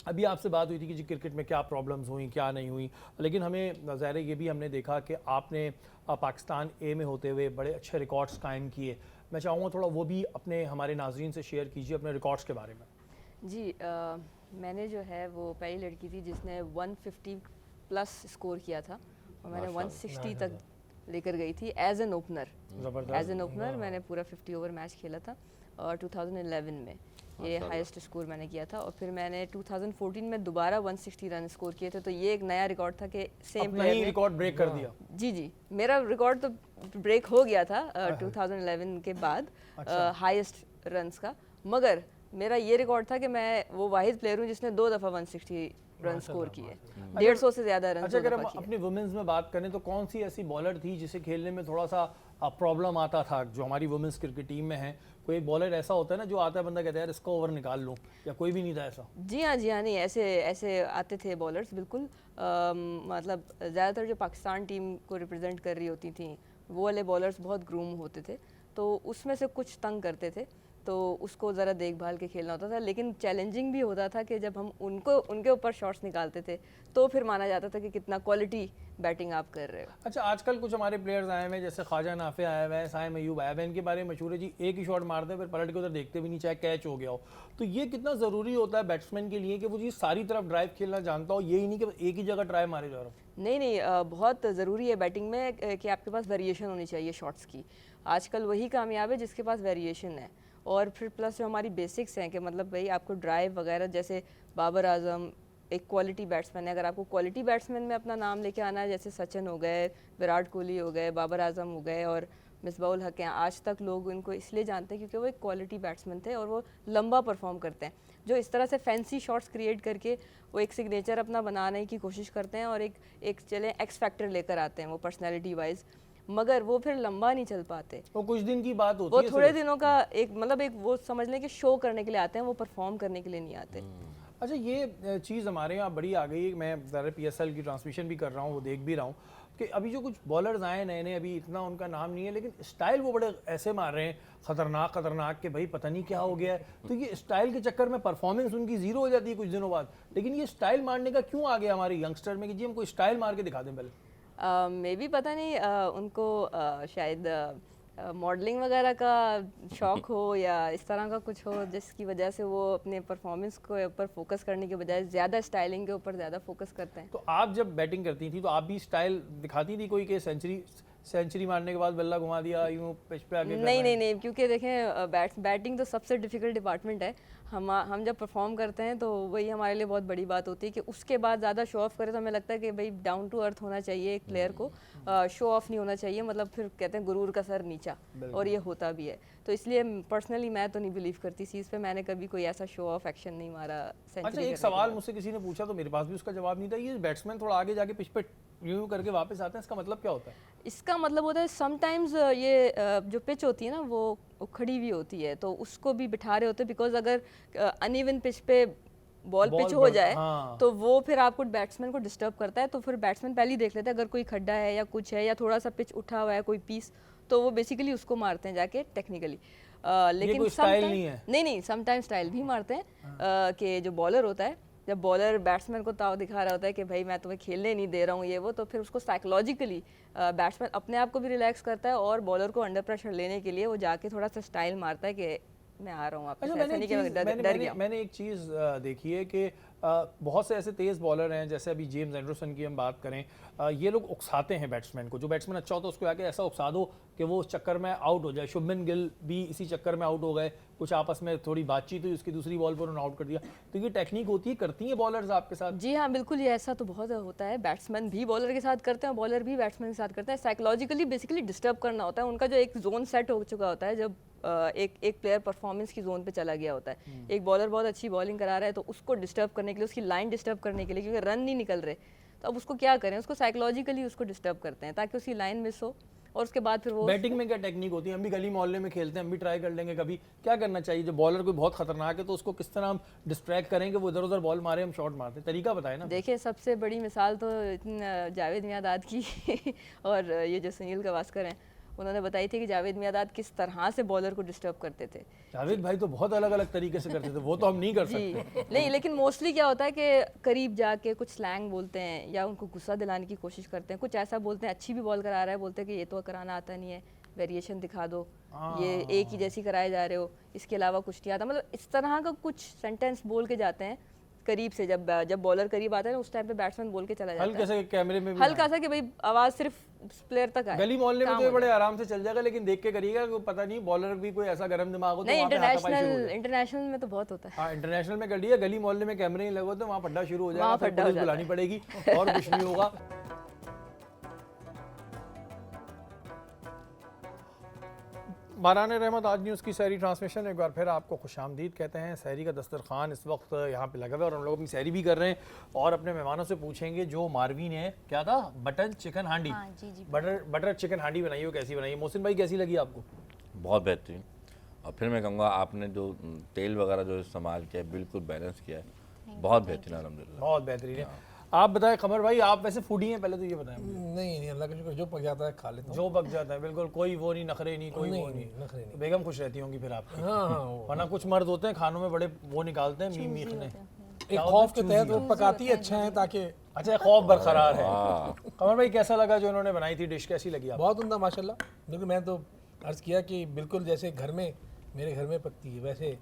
अभी आपसे बात हुई थी कि जी क्रिकेट में क्या प्रॉब्लम्स हुई क्या नहीं हुई, लेकिन हमें ज़ाहिर ये भी हमने देखा कि आपने पाकिस्तान ए में होते हुए बड़े अच्छे रिकॉर्ड्स कायम किए। मैं चाहूँगा थोड़ा वो भी अपने हमारे नाजरीन से शेयर कीजिए अपने रिकॉर्ड्स के बारे में। जी मैंने जो है वो पहली लड़की थी जिसने 150 प्लस स्कोर किया था और मैंने 160 तक लेकर गई थी एज एन ओपनर। मैंने पूरा 50 ओवर मैच खेला था और 2011 में ये हाईएस्ट स्कोर मैंने किया था। और फिर मैंने 2014 में दोबारा 160 रन स्कोर किए थे, तो ये एक नया रिकॉर्ड था कि सेम प्लेयर ने रिकॉर्ड ब्रेक कर दिया। जी मेरा रिकॉर्ड तो ब्रेक हो गया था 2011 के बाद हाईएस्ट रन्स का, मगर मेरा ये रिकॉर्ड था कि मैं वो वाहिद प्लेयर हूँ जिसने 2 दफ़ा 160 रन स्कोर किए, 150 से ज़्यादा रन। अच्छा, अगर हम अपनी वुमेन्स में बात करें तो कौन सी ऐसी बॉलर थी जिसे खेलने में थोड़ा सा प्रॉब्लम आता था जो हमारी वुमेन्स क्रिकेट टीम में है? कोई एक बॉलर ऐसा होता है ना जो आता है बंदा कहता है यार इसका ओवर निकाल लो, या कोई भी नहीं था ऐसा? जी हाँ नहीं, ऐसे आते थे बॉलर्स बिल्कुल। मतलब ज़्यादातर जो पाकिस्तान टीम को रिप्रेजेंट कर रही होती थी वो वाले बॉलर्स बहुत ग्रूम होते थे, तो उसमें से कुछ तंग करते थे, तो उसको ज़रा देखभाल के खेलना होता था। लेकिन चैलेंजिंग भी होता था कि जब हम उनके ऊपर शॉट्स निकालते थे तो फिर माना जाता था कि कितना क्वालिटी बैटिंग आप कर रहे हो। अच्छा, आजकल कुछ हमारे प्लेयर्स आए हुए हैं जैसे ख्वाजा नाफे आया हुआ है, साइम अयूब आया हुआ है, इनके बारे में मशहूर है जी एक ही शॉट मारते हैं फिर पलट के उधर देखते भी नहीं चाहे कैच हो गया हो। तो ये कितना ज़रूरी होता है बैट्समैन के लिए कि वो जी सारी तरफ ड्राइव खेलना जानता हो, यही नहीं कि एक ही जगह ड्राइव मारे जा रहा हो? नहीं बहुत ज़रूरी है बैटिंग में कि आपके पास वेरिएशन होनी चाहिए शॉट्स की। आजकल वही कामयाब है जिसके पास वेरिएशन है। और फिर प्लस जो हमारी बेसिक्स हैं कि मतलब भाई आपको ड्राइव वगैरह, जैसे बाबर आजम एक क्वालिटी बैट्समैन है, अगर आपको क्वालिटी बैट्समैन में अपना नाम लेके आना है, जैसे सचिन हो गए, विराट कोहली हो गए, बाबर आजम हो गए और मिसबाउल हक हैं, आज तक लोग इनको इसलिए जानते हैं क्योंकि वो एक क्वालिटी बैट्समैन थे और वो लंबा परफॉर्म करते हैं। जो इस तरह से फैंसी शॉट्स क्रिएट करके वो एक सिग्नेचर अपना बनाने की कोशिश करते हैं और एक चले एक्स फैक्टर लेकर आते हैं वो पर्सनैलिटी वाइज, मगर वो फिर लंबा नहीं चल पाते। वो कुछ दिन की बात होती है, वो थोड़े दिनों का एक मतलब एक वो समझ लें कि शो करने के लिए आते हैं, वो परफॉर्म करने के लिए नहीं आते। अच्छा, ये चीज़ हमारे यहाँ बड़ी आ गई है। मैं ज़रा PSL की ट्रांसमिशन भी कर रहा हूँ, वो देख भी रहा हूँ कि अभी जो कुछ बॉलर्स आए नए अभी इतना उनका नाम नहीं है, लेकिन स्टाइल वो बड़े ऐसे मार रहे हैं ख़तरनाक कि भाई पता नहीं क्या हो गया है। तो ये स्टाइल के चक्कर में परफॉर्मेंस उनकी ज़ीरो हो जाती है कुछ दिनों बाद। लेकिन ये स्टाइल मारने का क्यों आ गया हमारे यंगस्टर में कि जी हमको स्टाइल मार के दिखा दें पहले? मे भी पता नहीं उनको शायद मॉडलिंग वगैरह का शौक़ हो या इस तरह का कुछ हो जिसकी वजह से वो अपने परफॉर्मेंस के ऊपर फोकस करने के बजाय ज़्यादा स्टाइलिंग के ऊपर ज़्यादा फोकस करते हैं। तो आप जब बैटिंग करती थी तो आप भी स्टाइल दिखाती थी कोई के सेंचुरी मारने के बाद बल्ला घुमा दिया यूँ पिच पे आगे? नहीं, क्योंकि देखें बैटिंग तो सबसे डिफ़िकल्ट डिपार्टमेंट है। हम जब परफॉर्म करते हैं तो वही हमारे लिए बहुत बड़ी बात होती है कि उसके बाद ज़्यादा शो ऑफ करें तो हमें लगता है कि भाई डाउन टू अर्थ होना चाहिए एक प्लेयर को, शो ऑफ नहीं होना चाहिए, मतलब फिर कहते हैं गुरूर का सर नीचा, और ये होता भी है। तो इसलिए पर्सनली मैं तो नहीं बिलीव करती इस चीज़ पे, मैंने कभी कोई ऐसा शो ऑफ एक्शन नहीं मारा। अच्छा, एक सवाल मुझसे किसी ने पूछा तो मेरे पास भी उसका जवाब नहीं था, ये बैट्समैन थोड़ा आगे जाके पिच पे यूं करके वापस आते हैं, इसका मतलब क्या होता है? इसका मतलब होता है समटाइम्स ये जो पिच होती है ना वो उखड़ी हुई होती है, तो उसको भी बिठा रहे होते हैं, बिकॉज अगर अनइवन पिच पे बॉल पिच हो जाए हाँ। तो वो फिर आपको बैट्समैन को डिस्टर्ब करता है, तो फिर बैट्समैन पहले ही देख लेता है अगर कोई खड्डा है या कुछ है या थोड़ा सा पिच उठा हुआ है कोई पीस, तो वो बेसिकली उसको मारते हैं जाके टेक्निकली। लेकिन कोई स्टाइल नहीं है? नहीं समटाइम स्टाइल भी मारते हैं कि जो बॉलर होता है, जब बॉलर बैट्समैन को ताव दिखा रहा होता है कि भाई मैं तुम्हें खेलने नहीं दे रहा हूँ ये वो, तो फिर उसको साइकोलॉजिकली बैट्समैन अपने आप को भी रिलैक्स करता है और बॉलर को अंडर प्रेशर लेने के लिए वो जाके थोड़ा सा स्टाइल मारता है कि मैं आ रहा हूँ आपके अच्छा, साथ, ऐसा नहीं कि मैं डर गया। मैंने एक चीज़ देखी है कि बहुत से ऐसे तेज़ बॉलर हैं, जैसे अभी जेम्स एंडरसन की हम बात करें, ये लोग उकसाते हैं बैट्समैन को। जो बैट्समैन अच्छा होता है उसको आके ऐसा उकसा दो कि वो उस चक्कर में आउट हो जाए। शुभमन गिल भी इसी चक्कर में आउट हो गए, कुछ आपस में थोड़ी बातचीत हुई, उसकी दूसरी बॉल पर उन्होंने आउट कर दिया। तो ये टेक्निक होती है, करती हैं बॉलर्स आपके साथ? जी हाँ बिल्कुल, ये ऐसा तो बहुत होता है, बैट्समैन भी बॉलर के साथ करते हैं, बॉलर भी बैट्समैन के साथ करते हैं। साइकोलॉजिकली बेसिकली डिस्टर्ब करना होता है, उनका जो एक जोन सेट हो चुका होता है, जब एक प्लेयर परफॉर्मेंस की जोन पे चला गया होता है। एक बॉलर बहुत अच्छी बॉलिंग करा रहा है तो उसको डिस्टर्ब करने के लिए, उसकी लाइन डिस्टर्ब करने के लिए, क्योंकि रन नहीं निकल रहे, तो अब उसको क्या करें, उसको साइकोलॉजिकली उसको डिस्टर्ब करते हैं ताकि उसकी लाइन मिस हो, और उसके बाद फिर वो बैटिंग में क्या टेक्निक होती है? हम भी गली मोहल्ले में खेलते हैं, हम भी ट्राई कर लेंगे कभी। क्या करना चाहिए जब बॉलर कोई बहुत खतरनाक है, तो उसको किस तरह हम डिस्ट्रैक्ट करेंगे, वो इधर उधर बॉल मारे, हम शॉट मारते, तरीका बताए ना। देखिए सबसे बड़ी मिसाल तो जावेद मियांदाद की और ये जो सुनील गावस्कर हैं, उन्होंने बताई थी कि जावेद मियांदाद किस तरह से बॉलर को डिस्टर्ब करते थे। जावेद भाई तो बहुत अलग अलग तरीके से करते थे, वो तो हम नहीं कर सकते। नहीं, लेकिन मोस्टली क्या होता है कि करीब जाके कुछ स्लैंग बोलते हैं या उनको गुस्सा दिलाने की कोशिश करते हैं, कुछ ऐसा बोलते हैं, अच्छी भी बॉल करा रहा है, बोलते हैं कि ये तो कराना आता नहीं है, वेरिएशन दिखा दो, ये एक ही जैसी कराए जा रहे हो, इसके अलावा कुछ नहीं आता, मतलब इस तरह का कुछ सेंटेंस बोल के जाते हैं करीब से। जब बॉलर करीब आता है ना, उस टाइम पे बैट्समैन बोल के चला जाता है हल्का सा कैमरे में भी हल्का सा कि भाई आवाज सिर्फ प्लेयर तक आए। गली मोहल्ले में काम तो ये हो बड़े आराम से चल जाएगा, लेकिन देख के करिएगा कि पता नहीं बॉलर भी कोई ऐसा गर्म दिमाग हो तो नहीं, वहाँ पे हाथापाई शुरू हो जाए। इंटरनेशनल में तो बहुत होता है। हाँ, इंटरनेशनल में कर लिया, गली मोहल्ले में कैमरे नहीं लगे तो वहाँ फड्डा शुरू हो जाएगा, वहाँ फिर फड्डा हो पुलिस जाता बुलानी है। पड़ेगी और कुछ नहीं होगा। बारान रहमत आज न्यूज़ की सहरी ट्रांसमिशन एक बार फिर आपको खुशामदीद कहते हैं। सहरी का दस्तरखान इस वक्त यहाँ पे लगा हुआ है और हम लोग अपनी सहरी भी कर रहे हैं और अपने मेहमानों से पूछेंगे जो मारवीन है, क्या था, बटर चिकन हांडी। हाँ, जी जी। बटर चिकन हांडी बनाई हो, कैसी बनाई है? मोहसिन भाई कैसी लगी आपको? बहुत बेहतरीन। और फिर मैं कहूँगा आपने जो तेल वगैरह जो इस्तेमाल किया है बिल्कुल बैलेंस किया है, बहुत बेहतरीन अल्हम्दुलिल्लाह। बहुत बेहतरीन है। आप बताएं कमर भाई, आप वैसे फूडी हैं, पहले तो ये बताएं। नहीं, अल्लाह का शुक्र, जो पक जाता है खा लेता हूँ। जो पक जाता है, बिल्कुल कोई वो नहीं, नखरे नहीं, कोई वो नहीं, नहीं। नखरे नहीं। बेगम खुश रहती होंगी फिर आपकी। हाँ, वरना कुछ मर्द होते हैं खानों में बड़े वो निकालते हैं, मीम मीखने। एक खौफ के तहत वो पकाती है, अच्छा है ताकि अच्छा, खौफ बरकरार है। कमर भाई कैसा लगा जो इन्होंने बनाई थी डिश, कैसी लगी आपको? बहुत उम्दा माशाल्लाह। बिल्कुल, मैं तो अर्ज़ किया कि बिल्कुल जैसे घर में मेरे घर में पकती है वैसे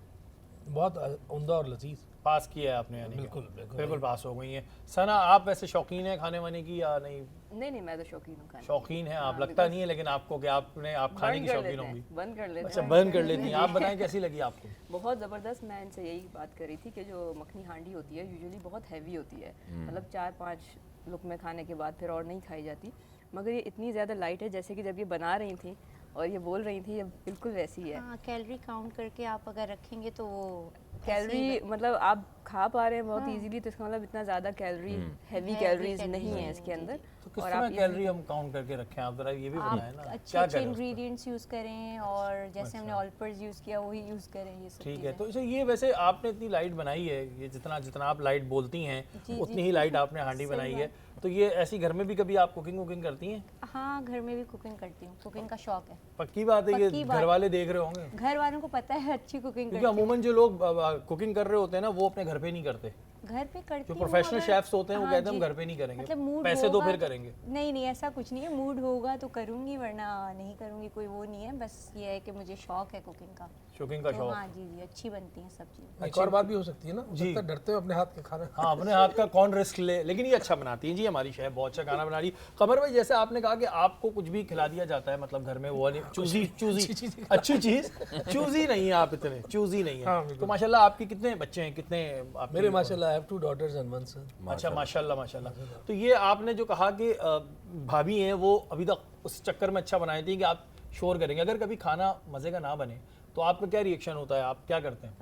बहुत उम्दा और लजीज। पास किया है आपने यानी कि? बिल्कुल, बिल्कुल। बिल्कुल पास हो गई हैं। सना, आप वैसे शौकीन हैं खाने वाने की या नहीं? नहीं, मैं तो शौकीन हूँ खाने की। शौकीन हैं आप, हाँ, लगता नहीं है, लेकिन आपको कि आप खाने की शौकीन होंगी। बंद कर लेते अच्छा, हैं। बर्न कर लेती हैं। आप बताएं कैसी लगी आपको? बहुत ज़बरदस्त। मैं इनसे यही बात कर रही थी कि जो मखनी हांडी होती है यूजुअली बहुत हैवी होती है, मतलब 4-5 लुकमे खाने के बाद फिर और नहीं खाई जाती, मगर ये इतनी ज़्यादा लाइट है, जैसे कि जब ये बना रही थी और ये बोल रही थी, ये बिल्कुल वैसी ही है। हाँ, कैलोरी काउंट करके आप अगर रखेंगे तो वो कैलोरी मतलब आप खा पा रहे हैं बहुत इजीली, तो इसका मतलब इतना ज़्यादा कैलोरी हैवी कैलोरीज नहीं है इसके अंदर। तो किस और तरह आप कैलोरी हम काउंट करके रखें, आप जरा ये भी आप बताएं ना। अच्छे क्या अच्छे करें उसको? इंग्रेडिएंट्स यूज़ करें और जैसे हमने ऑलपर्स यूज़ किया वही यूज़ करें, ये सब ठीक है। चीज़ें। तो इसे ये वैसे आपने इतनी लाइट बनाई है, ये जितना जितना आप लाइट बोलती हैं उतनी ही लाइट आपने हांडी बनाई है, तो ये ऐसी घर में भी कभी आप कुकिंग वुकिंग करती हैं? हाँ, घर में भी कुकिंग करती हूँ, कुकिंग का शौक है। पक्की बात है, ये पक्की बात। घर वाले देख रहे होंगे, घर वालों को पता है अच्छी कुकिंग क्योंकि अमूमन जो लोग कुकिंग कर रहे होते हैं ना, वो अपने घर पे नहीं करते। घर पे करती जो हूँ, प्रोफेशनल अगर- शेफ्स होते हैं वो हाँ कहते हैं हम जी। घर पे नहीं करेंगे, मतलब मूड पैसे दो होगा फिर करेंगे। नहीं नहीं, ऐसा कुछ नहीं है, मूड होगा तो करूँगी वरना नहीं करूँगी, कोई वो नहीं है। बस ये है कि मुझे शौक है कुकिंग का। कुकिंग का तो शौक। हाँ जी जी, अच्छी बनती हैं सब चीज़ें। एक और बात भी हो सकती है ना, जी। जी डरते हो अपने हाथ के खाना। हाँ, अपने हाथ का कौन रिस्क ले, लेकिन ये अच्छा बनाती हैं जी हमारी शेफ, बहुत अच्छा खाना बना रही। कमर भाई, जैसे आपने कहा कि आपको कुछ भी खिला दिया जाता है, मतलब घर में वो वाली चूजी अच्छी चीज चूजी नहीं है, आप इतने चूजी नहीं हाँ, है। बिल्कुल। तो माशाल्लाह आपके कितने बच्चे हैं, कितने आपके? मेरे माशाल्लाह, I have 2 daughters and 1 son। अच्छा, माशाल्लाह माशाल्लाह। तो ये आपने जो कहा कि भाभी हैं वो अभी तक उस चक्कर में अच्छा बनाई थी कि आप शोर करेंगे, अगर कभी खाना मज़े का ना बने तो आपका क्या रिएक्शन होता है, आप क्या करते हैं?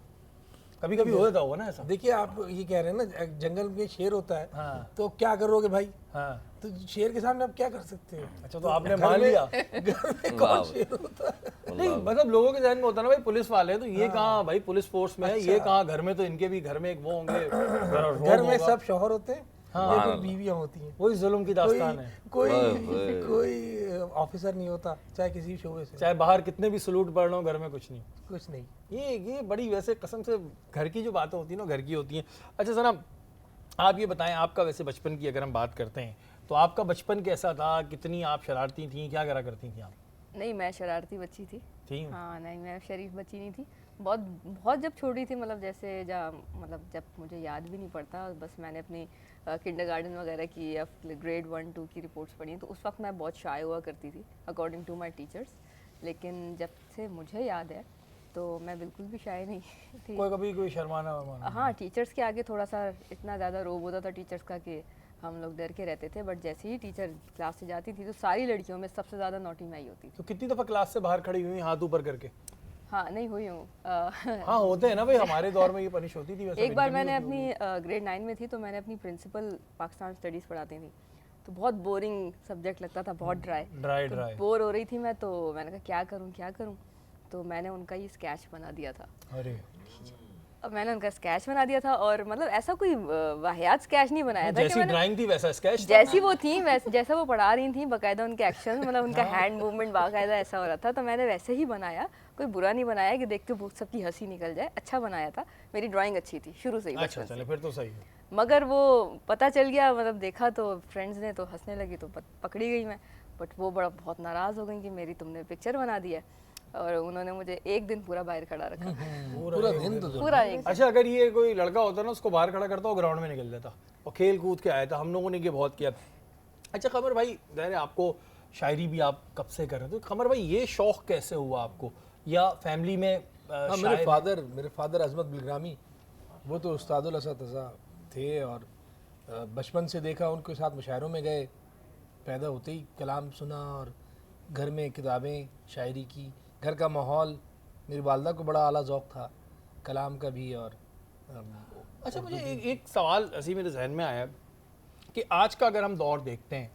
कभी कभी हो जाता होगा ना ऐसा। देखिए आप ये कह रहे हैं ना जंगल में शेर होता है, हाँ। तो क्या करोगे भाई? हाँ। तो शेर के सामने आप क्या कर सकते हो? अच्छा, तो आपने घर मान में- लिया। घर में कौन शेर होता है? नहीं मतलब लोगों के जहन में होता है ना भाई पुलिस वाले हैं तो ये कहाँ भाई पुलिस फोर्स में है, ये कहाँ घर में, तो इनके भी घर में एक वो होंगे, घर में सब शौहर होते हैं, हाँ। ये फिर बीवियां होती हैं। वही जुल्म की दास्तान है। कोई ओए। कोई ऑफिसर नहीं होता, चाहे किसी भी शोबे से, चाहे बाहर कितने भी सलूट पड़ रहे हो, घर में कुछ नहीं। कुछ नहीं। ये बड़ी वैसे कसम से घर की जो बातें होती हैं ना घर की होती हैं। अच्छा सना, आप ये बताएं, आपका वैसे बचपन की अगर हम बात करते हैं तो आपका बचपन कैसा था? कितनी आप शरारती थी, क्या करा करती थी आप? नहीं, मैं शरारती बच्ची थी। थी? हाँ, नहीं मैं शरीफ बच्ची नहीं थी। बहुत बहुत जब छोटी थी, मतलब जैसे जब मुझे याद भी नहीं पड़ता, बस मैंने अपनी किंडरगार्टन वगैरह की या ग्रेड 1-2 की रिपोर्ट्स पढ़ी, तो उस वक्त मैं बहुत शाय हुआ करती थी अकॉर्डिंग टू माय टीचर्स। लेकिन जब से मुझे याद है तो मैं बिल्कुल भी शाय नहीं थी। कोई शर्माना वरमाना? हाँ, टीचर्स के आगे थोड़ा सा इतना ज़्यादा रोब होता था टीचर्स का कि हम लोग डर के रहते थे, बट जैसे ही टीचर क्लास से जाती थी तो सारी लड़कियों में सबसे ज़्यादा नॉटी मैं ही होती थी। तो कितनी दफा क्लास से बाहर खड़ी हुई हाथ ऊपर करके? हाँ, नहीं हुई हूँ। हाँ होते हैं ना भाई, हमारे दौर में ये पनिश होती थी वैसे। एक बार मैंने अपनी ग्रेड 9 में थी तो मैंने अपनी प्रिंसिपल पाकिस्तान स्टडीज़ पढ़ाती थी, तो बहुत बोरिंग सब्जेक्ट लगता था, बहुत ड्राई ड्राई। बोर हो रही थी मैं, तो मैंने कहा क्या करूँ, तो मैंने उनका ये स्केच बना दिया था। अरे अब मैंने उनका स्केच बना दिया था, और मतलब ऐसा कोई वाहियात स्केच नहीं बनाया था कि जैसी मैंने ड्राइंग थी वैसा स्केच था? जैसी वो थी वैसे, जैसा वो पढ़ा रही थी बाकायदा उनके एक्शन, मतलब उनका हैंड मूवमेंट बाकायदा ऐसा हो रहा था, तो मैंने वैसे ही बनाया। कोई बुरा नहीं बनाया कि देख के वो सबकी हंसी निकल जाए, अच्छा बनाया था। मेरी ड्राइंग अच्छी थी शुरू से ही, अच्छा बचपन से। चले फिर तो सही है। मगर वो पता चल गया, मतलब देखा तो फ्रेंड्स ने तो हंसने लगी, तो पकड़ी गई मैं। बट वो बहुत नाराज़ हो गई कि मेरी तुमने पिक्चर बना दी है, और उन्होंने मुझे एक दिन पूरा बाहर खड़ा रखा। पूरा दिन तो पूरा एक। अच्छा, अगर ये कोई लड़का होता ना उसको बाहर खड़ा करता, वो ग्राउंड में निकल जाता और खेल कूद के आया था। हम लोगों ने ये बहुत किया। अच्छा कमर भाई, ज़ाहिर है आपको शायरी भी आप कब से कर रहे थे, कमर भाई ये शौक कैसे हुआ आपको, या फैमिली में हाँ, मेरे फादर अजमत बिलग्रामी, वो तो उस्तादुल असतज़ा थे, और बचपन से देखा उनके साथ मुशायरों में गए, पैदा होते ही कलाम सुना, और घर में किताबें शायरी की, घर का माहौल। मेरी वालदा को बड़ा आला ज़ौक़ था कलाम का भी। और अच्छा मुझे एक सवाल ऐसे मेरे जहन में आया कि आज का अगर हम दौर देखते हैं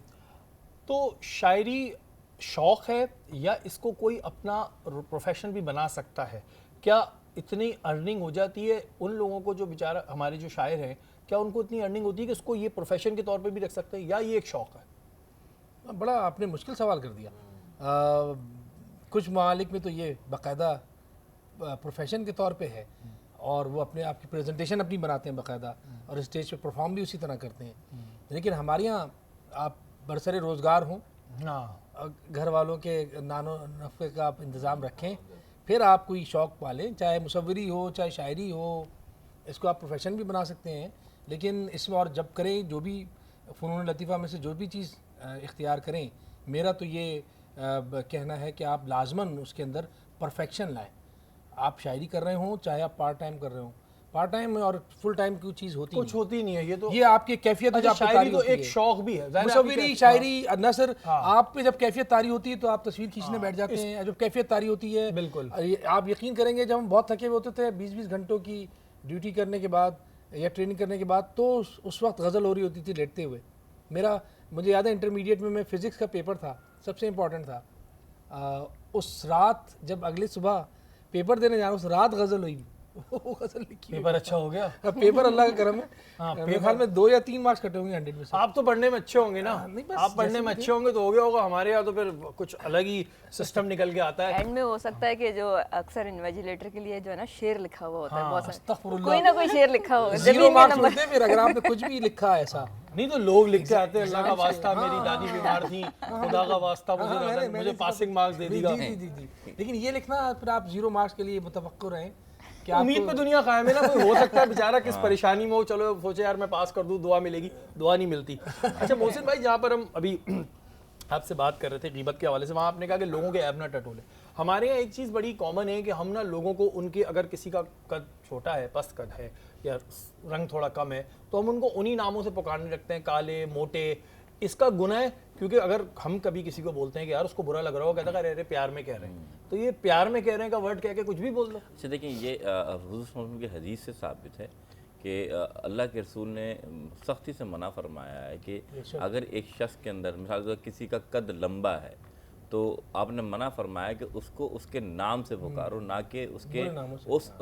तो शायरी शौक़ है या इसको कोई अपना प्रोफेशन भी बना सकता है? क्या इतनी अर्निंग हो जाती है उन लोगों को जो बेचारा हमारे जो शायर हैं, क्या उनको इतनी अर्निंग होती है कि इसको ये प्रोफेशन के तौर पे भी रख सकते हैं, या ये एक शौक़ है? बड़ा आपने मुश्किल सवाल कर दिया। कुछ मालिक में तो ये बाकायदा प्रोफेशन के तौर पे है, और वो अपने आप की प्रेजेंटेशन अपनी बनाते हैं बाकायदा, और स्टेज पे परफॉर्म भी उसी तरह करते हैं। लेकिन हमारे यहाँ आप बरसरे रोज़गार हों, हाँ, घर वालों के नानो नफ़े का आप इंतज़ाम रखें, फिर आप कोई शौक़ पालें, चाहे मुसव्विरी हो चाहे शायरी हो, इसको आप प्रोफेशन भी बना सकते हैं। लेकिन इसमें और जब करें, जो भी फ़नून लतीफ़ा में से जो भी चीज़ इख्तियार करें, मेरा तो ये कहना है कि आप लाजमन उसके अंदर परफेक्शन लाएं। आप शायरी कर रहे हों चाहे आप पार्ट टाइम कर रहे हों, पार्ट टाइम और फुल टाइम की चीज़ होती कुछ होती नहीं है ये तो। ये आपकी कैफियत है, अच्छा, जो आपको शायरी तारी तो होती एक है। शौक़ भी है, मुसव्विरी, शायरी, नसर, हाँ। आप पे जब कैफियत तारी होती है तो आप तस्वीर खींचने बैठ जाते हैं। जब कैफियत तारी होती है, बिल्कुल। आप यकीन करेंगे, जब हम बहुत थके हुए होते थे 20-20 घंटों की ड्यूटी करने के बाद या ट्रेनिंग करने के बाद, तो उस वक्त गज़ल हो रही होती थी लेटते हुए। मुझे याद है इंटरमीडिएट में मैं फ़िज़िक्स का पेपर था, सबसे इम्पॉर्टेंट था। उस रात जब अगली सुबह पेपर देने जाना, उस रात गज़ल हुई, वो गज़ल लिखी। पेपर अच्छा हो गया। पेपर अल्लाह का करम है। हाँ, मेरे ख्याल में 2 या 3 मार्क्स कटे होंगे 100 में से। आप तो पढ़ने में अच्छे होंगे ना, नहीं, बस आप पढ़ने में अच्छे होंगे तो हो गया होगा। हमारे यहाँ तो फिर कुछ अलग ही सिस्टम निकल के आता है। एंड में हो सकता है कि जो अक्सर इन्वेजिलेटर के लिए जो है ना शेर लिखा हुआ होता है, बहुत सारा अस्तगफुरुल्लाह। कोई ना कोई शेर लिखा होगा, 0 जमीन में मार्क्स नंबर। मिलते हैं फिर अगर आपने कुछ भी लिखा है ऐसा। नहीं तो लोग लिख के आते हैं, अल्लाह का वास्ता मेरी दादी बीमार थी, खुदा का वास्ता मुझे पासिंग मार्क्स दे दीगा। जी। लेकिन ये लिखना फिर आप 0 मार्क्स के लिए मुतवक्किल रहें कि उम्मीद पे दुनिया कायम है ना, कोई हो सकता है बेचारा किस परेशानी में हो, चलो सोचे यार मैं पास कर दूं, दुआ मिलेगी, दुआ नहीं मिलती। अच्छा मोहसिन भाई, जहाँ पर हम अभी आपसे बात कर रहे थे गीबत के हवाले से, वहाँ आपने कहा कि लोगों के ऐब ना टटोले। हमारे यहाँ एक चीज़ बड़ी कॉमन है कि हम ना लोगों को उनके, अगर किसी का कद छोटा है, पस्त कद है या रंग थोड़ा कम है, तो हम उनको उन्हीं नामों से पुकारने लगते हैं, काले, मोटे, इसका गुनाह है, क्योंकि अगर हम कभी किसी को बोलते हैं कि यार उसको बुरा लग रहा हो, कहता है अरे प्यार में कह रहे हैं, तो ये प्यार में कह रहे हैं का वर्ड कह के कुछ भी बोल दो। अच्छा देखिए, ये हुज़ूर सल्लल्लाहु अलैहि वसल्लम की हदीस से साबित है कि अल्लाह के रसूल ने सख्ती से मना फरमाया है कि अगर एक शख्स के अंदर मिसाल के किसी का कद लंबा है तो आपने मना फरमाया कि उसको उसके नाम से पुकारो, ना कि उसके उस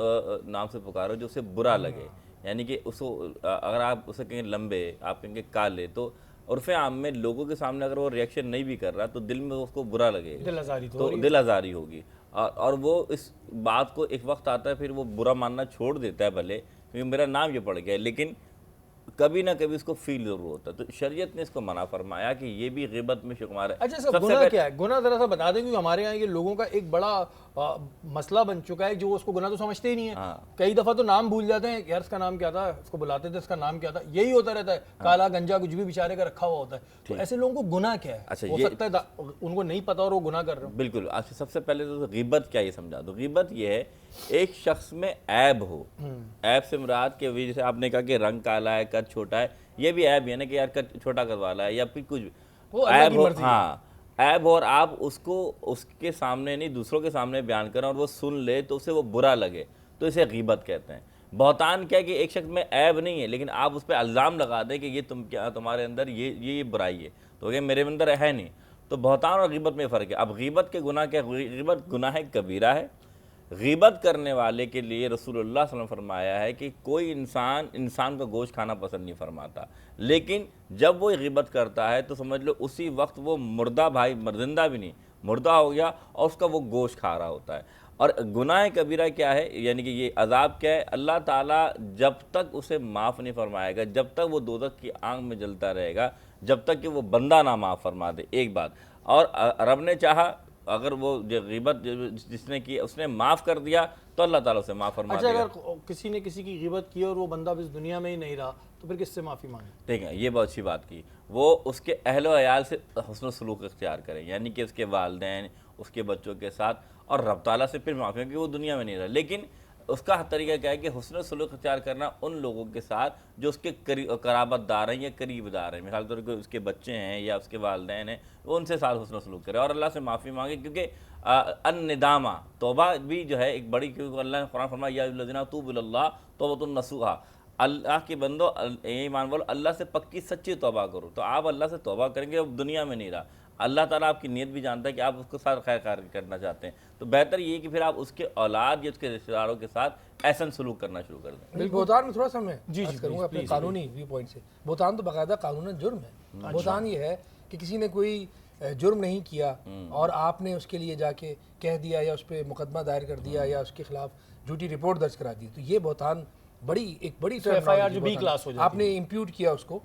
नाम से पुकारो जो उसे बुरा लगे। यानी कि उसको अगर आप उसे कहेंगे लंबे, आप कहेंगे काले, तो उर्फ़ आम में लोगों के सामने अगर वो रिएक्शन नहीं भी कर रहा तो दिल में उसको बुरा लगेगा, दिल आज़ारी तो दिल आज़ारी होगी। और वो इस बात को एक वक्त आता है फिर वो बुरा मानना छोड़ देता है, भले क्योंकि मेरा नाम ये पड़ गया, लेकिन कभी ना कभी उसको फील जरूर होता है। तो शरीयत ने इसको मना फरमाया कि ये भी गिबत में शुमार है। अच्छा, इसका गुनाह क्या है? गुनाह जरा सा बता दें, क्योंकि हमारे यहाँ ये लोगों का एक बड़ा मसला बन चुका है, जो उसको गुनाह तो समझते ही नहीं है। कई दफा तो नाम भूल जाते हैं, यार इसका नाम क्या था, उसको बुलाते थे इसका नाम क्या था, यही होता रहता है। काला गंजा कुछ भी बेचारे का रखा हुआ होता है। तो ऐसे लोगों को गुनाह क्या है? अच्छा, हो सकता है उनको नहीं पता और वो गुनाह कर रहे हो। बिल्कुल। अच्छा, सबसे पहले तो गिबत क्या ये समझा दो। गिबत ये है एक शख्स में ऐब हो। ऐब से मुराद के वजह से आपने कहा कि रंग काला है, कद छोटा है, ये भी ऐब है ना कि यार कद छोटा कद वाला है या फिर कुछ ऐब हो। हाँ, ऐब हो और आप उसको उसके सामने नहीं दूसरों के सामने बयान करें और वो सुन ले तो उसे वो बुरा लगे, तो इसे गिबत कहते हैं। बहतान क्या है कि एक शख्स में ऐब नहीं है लेकिन आप उस पर इल्ज़ाम लगा दें कि ये तुम्हारे अंदर ये बुराई है, तो ये मेरे अंदर है नहीं। तो बहतान और गिबत में फ़र्क है। अब गिबत के गुनाह क्या? गिबत गुनाह कबीरा है। गिबत करने वाले के लिए रसूलुल्लाह सल्लल्लाहु अलैहि वसल्लम फरमाया है कि कोई इंसान का गोश्त खाना पसंद नहीं फरमाता, लेकिन जब वो गिबत करता है तो समझ लो उसी वक्त वो मुर्दा भाई, जिंदा भी नहीं, मुर्दा हो गया और उसका वो गोश्त खा रहा होता है। और गुनाह कबीरा क्या है, यानी कि ये अजाब क्या है? अल्लाह ताला जब तक उसे माफ़ नहीं फरमाएगा, जब तक वो दोज़ख की आग में जलता रहेगा, जब तक कि वो बंदा ना माफ़ फरमा दे। एक बात। और रब ने चाहा अगर वो जो गिबत जिसने की उसने माफ़ कर दिया तो अल्लाह ताला उसे माफ़ फरमा देगा। अगर किसी ने किसी की गिबत की और वो बंदा इस दुनिया में ही नहीं रहा तो फिर किससे माफ़ी मांगे? ठीक है, ये बहुत अच्छी बात की। वो उसके अहलो अयाल से हुस्न सलूक इख्तियार करें, यानी कि उसके वालिदैन, उसके बच्चों के साथ, और रब ताला से फिर माफ़ी, क्योंकि वो दुनिया में नहीं रहा। लेकिन उसका तरीका क्या है कि हुस्न सलूक इख्तियार करना उन लोगों के साथ जो उसके कराबतदार हैं या करीबदार हैं। मिसाल तौर पर उसके बच्चे हैं या उसके वालिदैन हैं, वो उनसे साथ हुस्न सलूक करे और अल्लाह से माफ़ी मांगे, क्योंकि अन्निदामा तौबा भी जो है एक बड़ी, क्योंकि अल्लाह ने कुरान फरमाया या अय्युहल्लज़ीना तूबू इलल्लाह तौबतुन नसूहा, अल्लाह के बंदो ईमान वालो अल्लाह से पक्की सच्ची तौबा करो। तो आप अल्लाह से तौबा करेंगे, अब दुनिया में नहीं रहा, अल्लाह ताला आपकी नीयत भी जानता है कि आप उसके साथ खैर कार्य करना चाहते हैं, तो बेहतर ये कि फिर आप उसके औलाद या उसके रिश्तेदारों के साथ ऐसा सलूक करना शुरू कर दें। बोतान में थोड़ा सा मैं जी करूँगा अपने कानूनी व्यू पॉइंट से। बोतान तो बाकायदा कानूनन जुर्म है। बोतान ये है कि किसी ने कोई जुर्म नहीं किया और आपने उसके लिए जाके कह दिया या उस पर मुकदमा दायर कर दिया या उसके खिलाफ झूठी रिपोर्ट दर्ज करा दी, तो ये बोतान एक बड़ी FIR जो B क्लास हो जाती है। आपने इम्प्यूट किया उसको,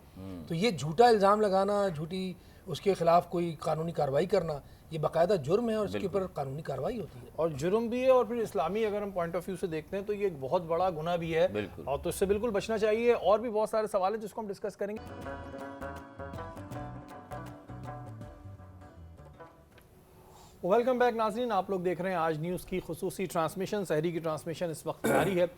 तो ये झूठा इल्ज़ाम लगाना, झूठी उसके खिलाफ कोई कानूनी कार्रवाई करना, ये बाकायदा जुर्म है और इसके ऊपर कानूनी कार्रवाई होती है। और जुर्म भी है और फिर इस्लामी अगर हम पॉइंट ऑफ व्यू से देखते हैं तो ये एक बहुत बड़ा गुनाह भी है, और तो इससे बिल्कुल बचना चाहिए। और भी बहुत सारे सवाल हैं जिसको हम डिस्कस करेंगे। वेलकम बैक नाज़रीन, आप लोग देख रहे हैं आज न्यूज़ की खुसूसी ट्रांसमिशन। सहरी की ट्रांसमिशन इस वक्त जारी है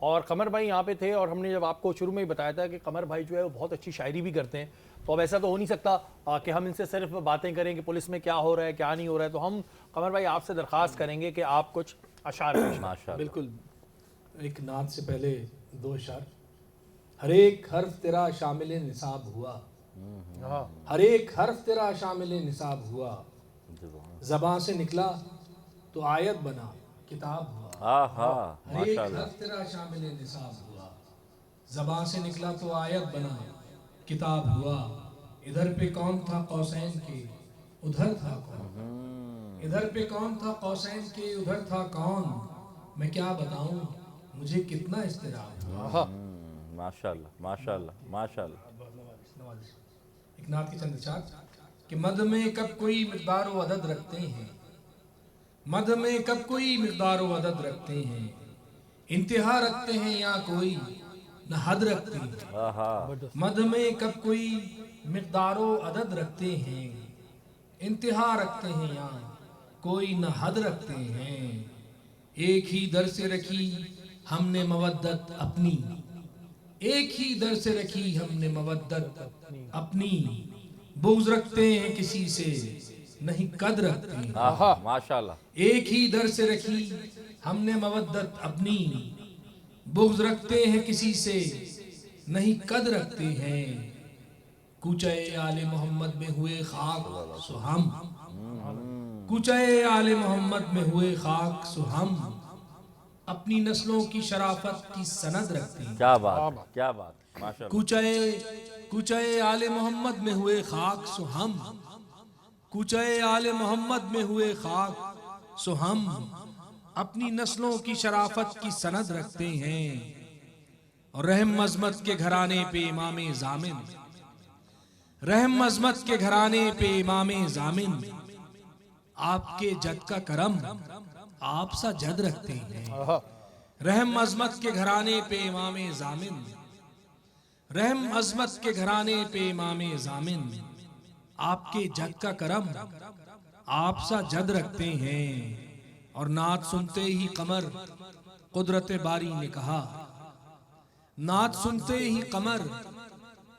और कमर भाई यहाँ पे थे, और हमने जब आपको शुरू में ही बताया था कि कमर भाई जो है वो बहुत अच्छी शायरी भी करते हैं, तो अब ऐसा तो हो नहीं सकता कि हम इनसे सिर्फ बातें करें कि पुलिस में क्या हो रहा है क्या नहीं हो रहा है। तो हम कमर भाई आपसे दरख्वास्त करेंगे कि आप कुछ अशार पेश करें। बिल्कुल। एक नात से पहले दो अशार। हर एक हर्फ तेरा शामिल निसाब हुआ, हर एक हर्फ तेरा शामिल निसाब हुआ, ज़बान से निकला तो आयत बना किताब हुआ। हर एक हर्फ तेरा शामिल निसाब हुआ, ज़बान से निकला तो आयत बना किताब हुआ। इधर पे कौन था कौसैन के उधर था कौन, इधर पे कौन था कौसैन के उधर था कौन, मैं क्या बताऊं मुझे कितना इस्तिराब हुआ। माशाअल्लाह माशाअल्लाह माशाअल्लाह। एक नात के चंद अशार कि मद में कब कोई मिक़दार व अदद रखते हैं, मद में कब कोई मिक़दार व अदद रखते हैं, इंतहा रखते हैं या कोई न हद रखते हैं। मद में कब कोई मिक़दार व अदद रखते हैं, इंतहा रखते हैं या कोई न हद रखते हैं। एक ही दर से रखी हमने मवद्दत अपनी, एक ही दर से रखी हमने मवद्दत अपनी, बुग़्ज़ रखते हैं किसी से नहीं कद्र रखते हैं। आहा माशाल्लाह। एक ही दर से रखी हमने मवद्दत अपनी, बुग़्ज़ रखते हैं किसी से नहीं कद्र रखते हैं। कूचे आले मोहम्मद में हुए खाक सो हम, कूचे आले मोहम्मद में हुए खाक सो हम, अपनी नस्लों की शराफत की सनद रखते हैं। क्या बात, क्या बात, माशाल्लाह। कूचे आले मोहम्मद में हुए खाक सो हम, कूचे आले मोहम्मद में हुए खाक सो हम, अपनी नस्लों की शराफत की सनद रखते हैं। और रहम अज़मत के घराने पे इमाम ज़ामिन, रहम अज़मत के घराने पे इमाम ज़ामिन, आपके जद का करम आप सा जद रखते हैं। रहम अज़मत के घराने पे इमाम ज़ामिन, रहम अज़मत के घराने पे इमाम ज़ामिन, आपके जद का करम आप सा जद रखते हैं। और नात सुनते ही कमर कुदरत बारी ने कहा, नात सुनते ही कमर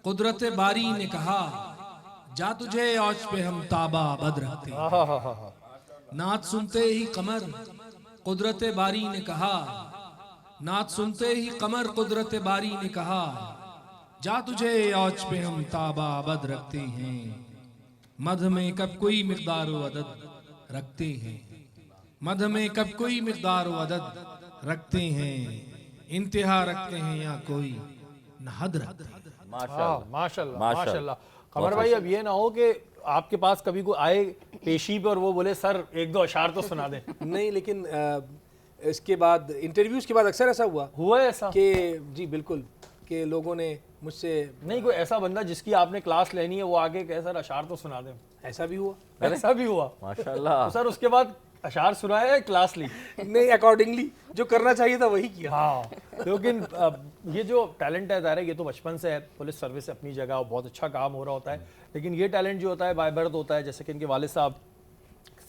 कुदरत बारी ने कहा, जा तुझे औच पे हम ताबा बद रखते हैं। नात सुनते ही कमर कुदरत बारी ने कहा, नात सुनते ही कमर कुदरत बारी ने कहा, जा तुझे औच पे हम ताबा बद रखते हैं। मध में कब कोई मिक़दार व अदद रखते हैं, मध में कब कोई मिक़दार व अदद रखते हैं। इंतहा रखते हैं या कोई न हद रखते हैं। माशाल्लाह, माशाल्लाह माशाल्लाह। कमर भाई, अब ये ना हो कि आपके पास कभी कोई आए पेशी पे और वो बोले सर एक दो अशार तो सुना दें। नहीं, लेकिन इसके बाद इंटरव्यूज़ के बाद अक्सर ऐसा हुआ है ऐसा कि जी बिल्कुल, कि लोगों ने मुझसे, नहीं कोई ऐसा बंदा जिसकी आपने क्लास लेनी है वो आगे कहे सर अशार तो सुना दें, ऐसा भी हुआ। ऐसा भी हुआ माशाल्लाह। तो सर उसके बाद अशार सुनाया या क्लास ली? नहीं, अकॉर्डिंगली जो करना चाहिए था वही किया। हाँ, लेकिन ये जो टैलेंट है ज़ाहिर है ये तो बचपन से है, पुलिस सर्विस अपनी जगह और बहुत अच्छा काम हो रहा होता है, लेकिन ये टैलेंट जो होता है बाय बर्थ होता है, जैसे कि इनके वालिद साहब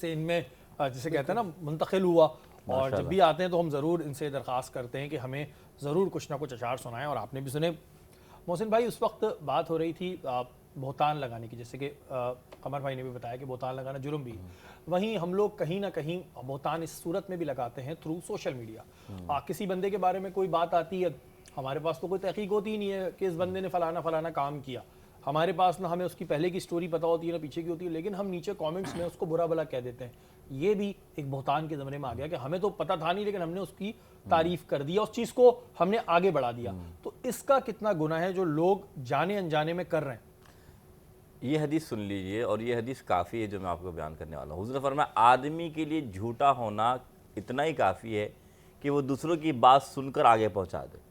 से इनमें जिसे कहते हैं ना मुंतकिल हुआ। और जब भी आते हैं तो हम ज़रूर इनसे दरख्वास्त करते हैं कि हमें ज़रूर कुछ ना कुछ अशार सुनाएं, और आपने भी सुने। मोहसिन भाई, उस वक्त बात हो रही थी बोहतान लगाने की, जैसे कि कमर भाई ने भी बताया कि बोहतान लगाना जुर्म भी है। वहीं हम लोग कहीं ना कहीं बोहतान इस सूरत में भी लगाते हैं थ्रू सोशल मीडिया। किसी बंदे के बारे में कोई बात आती है, हमारे पास तो कोई तहकीक होती ही नहीं है कि इस बंदे ने फलाना फलाना काम किया, हमारे पास ना हमें उसकी पहले की स्टोरी पता होती है ना पीछे की होती है, लेकिन हम नीचे कमेंट्स में उसको बुरा भला कह देते हैं। ये भी एक बोहतान के ज़माने में आ गया कि हमें तो पता था नहीं, लेकिन हमने उसकी तारीफ़ कर दिया, उस चीज़ को हमने आगे बढ़ा दिया। तो इसका कितना गुनाह है जो लोग जाने अनजाने में कर रहे हैं? ये हदीस सुन लीजिए, और ये हदीस काफ़ी है जो मैं आपको बयान करने वाला हूँ। हुज़ूर ने फरमाया, आदमी के लिए झूठा होना इतना ही काफ़ी है कि वो दूसरों की बात सुनकर आगे पहुँचा दे।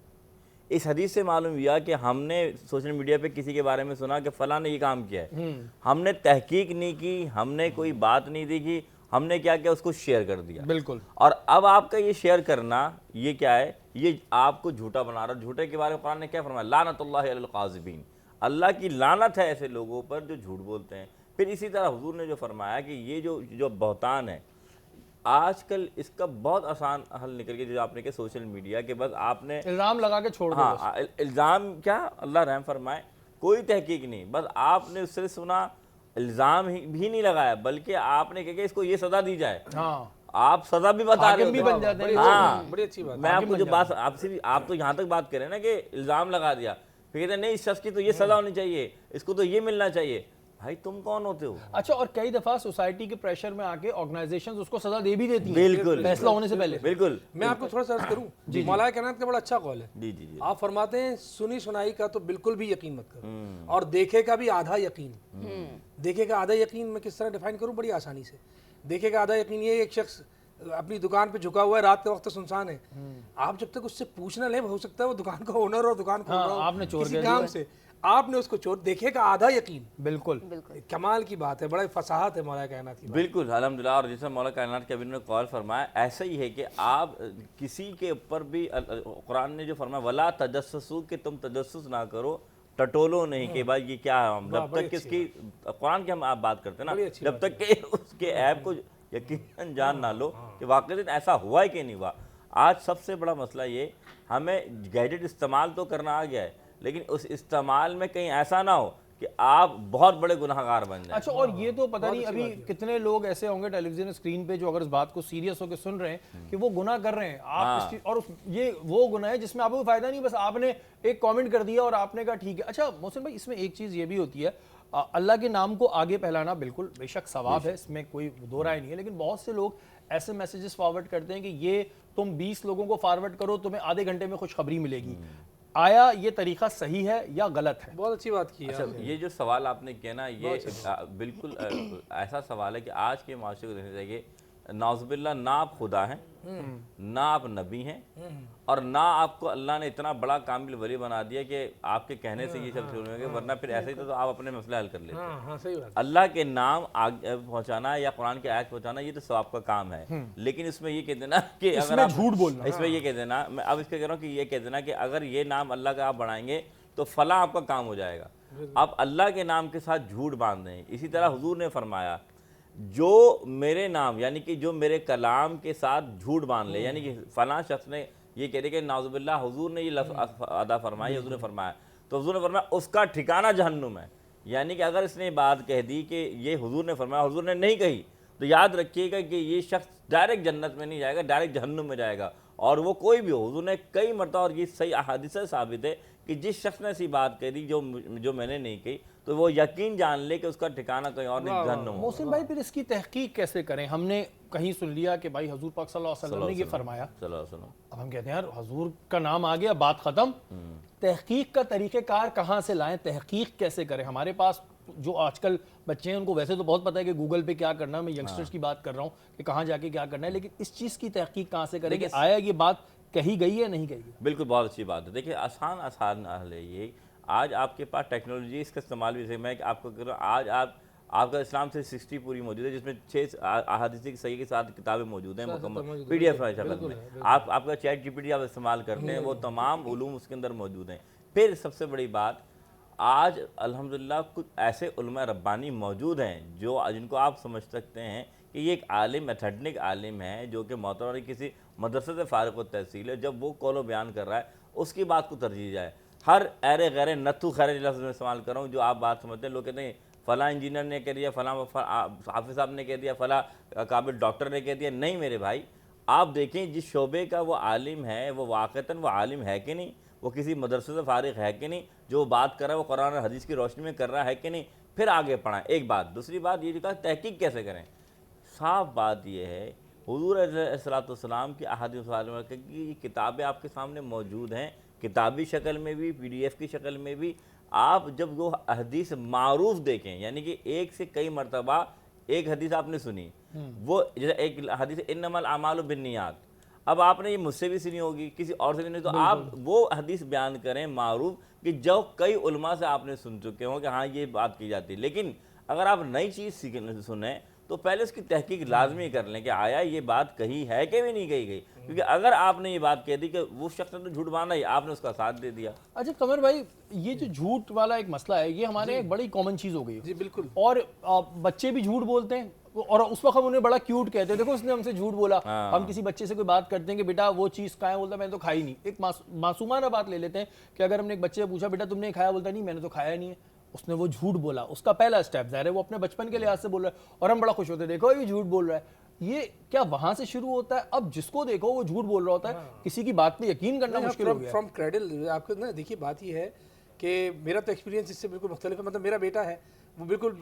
इस हदीस से मालूम हुआ कि हमने सोशल मीडिया पे किसी के बारे में सुना कि फ़लाँ ने ये काम किया है, हमने तहकीक नहीं की, हमने कोई बात नहीं देखी, हमने क्या किया, उसको शेयर कर दिया। बिल्कुल। और अब आपका ये शेयर करना, ये क्या है, ये आपको झूठा बना रहा। झूठे के बारे में कुरान ने क्या फरमाया, लानतुल्लाहि अलल काज़िबीन, अल्लाह की लानत है ऐसे लोगों पर जो झूठ बोलते हैं। फिर इसी तरह हुजूर ने जो फरमाया कि ये जो बहतान है, आजकल इसका बहुत आसान हल निकल गया, जो आपने कहा सोशल मीडिया के, बस आपने इल्ज़ाम लगा के छोड़ दो। हाँ, इल्ज़ाम क्या, अल्लाह रहम फरमाए, कोई तहकीक नहीं, बस आपने उससे सुना, इल्ज़ाम भी नहीं लगाया, बल्कि आपने कहा कि इसको ये सज़ा दी जाए। हाँ, आप सज़ा भी बता रहे भी हो। बन जाते हैं। हाँ, बड़ी अच्छी बात। मैं आपको जो बात आपसे भी, आप तो यहाँ तक बात करें ना कि इल्ज़ाम लगा दिया, फिर कहते हैं नहीं इस शख्स की तो ये सज़ा होनी चाहिए, इसको तो ये मिलना चाहिए। भाई तुम कौन होते हो? अच्छा, और कई दफ़ा सोसाइटी के प्रेशर में आके ऑर्गेनाइजेशंस उसको सज़ा दे भी देती हैं, बिल्कुल, फैसला होने से पहले। बिल्कुल। मैं आपको थोड़ा सा अर्ज करूं, मौलाना कायनात का बड़ा अच्छा कॉल है। जी जी जी। आप फरमाते हैं सुनी सुनाई का तो बिल्कुल भी यकीन मत करो, और देखे का भी आधा यकीन। देखे का आधा यकीन मैं किस तरह डिफाइन करूं? बड़ी आसानी से। देखे का आधा यकीन ये, एक शख्स अपनी दुकान पे झुका हुआ है, रात के वक्त सुनसान है, आप जब तक उससे पूछ ना ले, हो सकता है वो दुकान का ओनर और दुकान खोल रहा हो आपने चोर किसी काम से, आपने उसको चोर। देखे का आधा यकीन, बिल्कुल कमाल की बात है, बड़ा फसाहत है मौलाना कायनात की। बिल्कुल, अल्हम्दुलिल्लाह। और जैसे मौलाना कायनात के अभी ने कॉल फरमाया, ऐसा ही है कि आप किसी के ऊपर भी, कुरान ने जो फरमाया वला तजस्सुसू, कि तुम तजस्सुस ना करो, टटोलो नहीं कि भाई ये क्या है, जब तक कि इसकी, कुरान की हम आप बात करते हैं ना, जब तक कि उसके ऐप को यकीनन जान ना लो कि वाकई ऐसा हुआ है कि नहीं हुआ। आज सबसे बड़ा मसला ये, हमें गैजेट इस्तेमाल तो करना आ गया है, लेकिन उस इस्तेमाल में कहीं ऐसा ना हो कि आप बहुत बड़े गुनाहगार बन जाएं। अच्छा, और ये तो पता नहीं अभी कितने लोग ऐसे होंगे टेलीविजन स्क्रीन पे जो अगर इस बात को सीरियस होकर सुन रहे हैं कि वो गुनाह कर रहे हैं आप इस चीज, और ये वो गुनाह है जिसमें आपको फायदा नहीं, बस आपने एक कमेंट कर दिया और आपने कहा ठीक है। अच्छा मोहसिन भाई, इसमें एक चीज ये भी होती है, अल्लाह के नाम को आगे फैलाना बिल्कुल बेशक सवाब है, इसमें कोई दो राय नहीं है, लेकिन बहुत से लोग ऐसे मैसेजेस फॉरवर्ड करते हैं कि ये तुम 20 लोगों को फॉरवर्ड करो, तुम्हें आधे घंटे में खुशखबरी मिलेगी। आया ये तरीका सही है या गलत है? बहुत अच्छी बात की है अच्छा, आपने। ये जो सवाल आपने किया ना, ये बिल्कुल ऐसा सवाल है कि आज के माशरे को देखना चाहिए। नाउज़ुबिल्लाह, ना आप खुदा हैं, ना आप नबी हैं, और ना आपको अल्लाह ने इतना बड़ा कामिल वली बना दिया कि आपके कहने से ये सब शुरू होंगे, वरना फिर ऐसे ही तो आप अपने मसले हल कर लेते। हाँ, सही बात। अल्लाह के नाम आगे पहुंचाना या कुरान की आयत पहुंचाना ये तो सवाब का काम है, लेकिन इसमें ये कह देना कि अगर आप झूठ बोलना, इसमें ये कह देना, मैं अब इसके कह रहा हूँ कि ये कह देना कि अगर ये नाम अल्लाह का आप बढ़ाएंगे तो फला आपका काम हो जाएगा। आप अल्लाह के नाम के साथ झूठ बांध दें। इसी तरह हुजूर ने फरमाया, जो मेरे नाम यानी कि जो मेरे कलाम के साथ झूठ बांध ले, यानी कि फला शख्स ने ये कह रहे कि नाउज़ुबिल्लाह हुजूर ने ये लफ्ज़ अदा फरमाया, हुजूर ने फरमाया, तो हुजूर ने फरमाया उसका ठिकाना जहन्नुम है। यानी कि अगर इसने बात कह दी कि ये हुजूर ने फरमाया, हुजूर ने नहीं कही, तो याद रखिएगा कि ये शख्स डायरेक्ट जन्नत में नहीं जाएगा, डायरेक्ट जहन्नुम में जाएगा। और वो कोई भी हो, हुजूर ने कई मरतबा, और ये सही अहादीस से साबित है कि जिस शख्स ने ऐसी बात कह दी जो मैंने नहीं कही, तो वो यकीन जान ले कि उसका ठिकाना कहीं और नहीं, जहन्नुम हो। मोहसिन भाई, फिर इसकी तहकीक कैसे करें? हमने कहीं सुन लिया कि भाई हजूर पाक सल्लल्लाहु अलैहि वसल्लम ने ये फरमाया, चलो सुनो, अब हम कहते हैं यार हजूर का नाम आ गया, बात खत्म। तहकीक का तरीक़ेकार कहाँ से लाएं, तहकीक कैसे करें? हमारे पास जो आजकल बच्चे हैं उनको वैसे तो बहुत पता है कि गूगल पे क्या करना है, मैं यंगस्टर्स की बात कर रहा हूँ कि कहाँ जाके क्या करना है, लेकिन इस चीज़ की तहकीक कहाँ से करें कि आया ये बात कही गई है नहीं गई है? बिल्कुल, बहुत अच्छी बात है। देखिए, आसान हल है ये। आज आपके पास टेक्नोलॉजी, इसका इस्तेमाल भी है। मैं आपको कह रहा हूँ, आज आपका इस्लाम 360 पूरी मौजूद है, जिसमें 6 अहादीस की सही के साथ किताबें मौजूद हैं, मुकम्मल PDF शक्ल में। आपका चैट GPT आप इस्तेमाल करते हैं, वो तमाम उलूम उसके अंदर मौजूद हैं। फिर सबसे बड़ी बात, आज अल्हम्दुलिल्लाह कुछ ऐसे उलमा रब्बानी मौजूद हैं जिनको आप समझ सकते हैं कि ये एक आलिम, एथेडनिक आलिम है, जो कि मोहतरम किसी मदरसे से फारिग तहसील है। जब वो कौलो बयान कर रहा है, उसकी बात को तरजीह जाए। हर ऐरे गैरे नत्थु खैरे लफ्ज़ में इस्तेमाल कर रहा हूँ, जो आप बात समझते हैं। लोग कहते हैं फ़लाँ इंजीनियर ने कह दिया, फ़लाँ हाफिज़ साहब ने कह दिया, फ़लाँ काबिल डॉक्टर ने कह दिया। नहीं मेरे भाई, आप देखें जिस शोबे का वो आलिम है, वो वाक़तन वो आलिम है कि नहीं, वो किसी मदरसे से फारिग है कि नहीं, जो बात कर रहा है वो कुरान और हदीस की रोशनी में कर रहा है कि नहीं, फिर आगे पढ़ाएं। एक बात। दूसरी बात ये कहा, तहकीक कैसे करें? साफ बात यह है, हुज़ूर अलैहिस्सलाम की अहादीस की किताबें आपके सामने मौजूद हैं, किताबी शक्ल में भी, PDF की शक्ल में भी। आप जब वो हदीस मारूफ देखें, यानी कि एक से कई मरतबा एक हदीस आपने सुनी, वो जैसे एक हदीस इन्नमल अमालु बिन्नियात, अब आपने ये मुझसे भी सुनी होगी, किसी और से भी नहीं, तो आप वो हदीस बयान करें मारूफ कि जो कई उलमा से आपने सुन चुके हो कि हाँ ये बात की जाती है। लेकिन अगर आप नई चीज़ सुने तो पहले उसकी तहकीक लाजमी कर लें कि आया ये बात कही है कि भी नहीं कही गई, क्योंकि अगर आपने ये बात कह दी कि वो शख्स ने तो झूठ माना ही, आपने उसका साथ दे दिया। अच्छा कमर भाई, ये जो झूठ वाला एक मसला है, ये हमारे एक बड़ी कॉमन चीज़ हो गई है। जी बिल्कुल। और बच्चे भी झूठ बोलते हैं, और उस वक्त हम उन्हें बड़ा क्यूट कहते हैं, देखो उसने हमसे झूठ बोला। हम किसी बच्चे से कोई बात करते हैं कि बेटा वो चीज़ कहाँ है, बोलता मैंने तो खाई नहीं। एक मासूमाना बात ले लेते हैं कि अगर हमने एक बच्चे से पूछा बेटा तुमने खाया, बोलता नहीं मैंने तो खाया नहीं है। उसने वो झूठ बोला, उसका पहला स्टेप ज़ाहिर है वो अपने बचपन के लिहाज से बोल रहा है, और हम बड़ा खुश होते हैं देखो ये झूठ बोल रहा है। ये क्या वहां से शुरू होता है? अब जिसको देखो वो झूठ बोल रहा होता है, किसी की बात पे यकीन करना मुश्किल हो गया है। फ्रॉम क्रेडल आपको ना, देखिए बात ये है कि मेरा तो एक्सपीरियंस इससे बिल्कुल मुख्तलिफ है। मतलब मेरा बेटा है वो बिल्कुल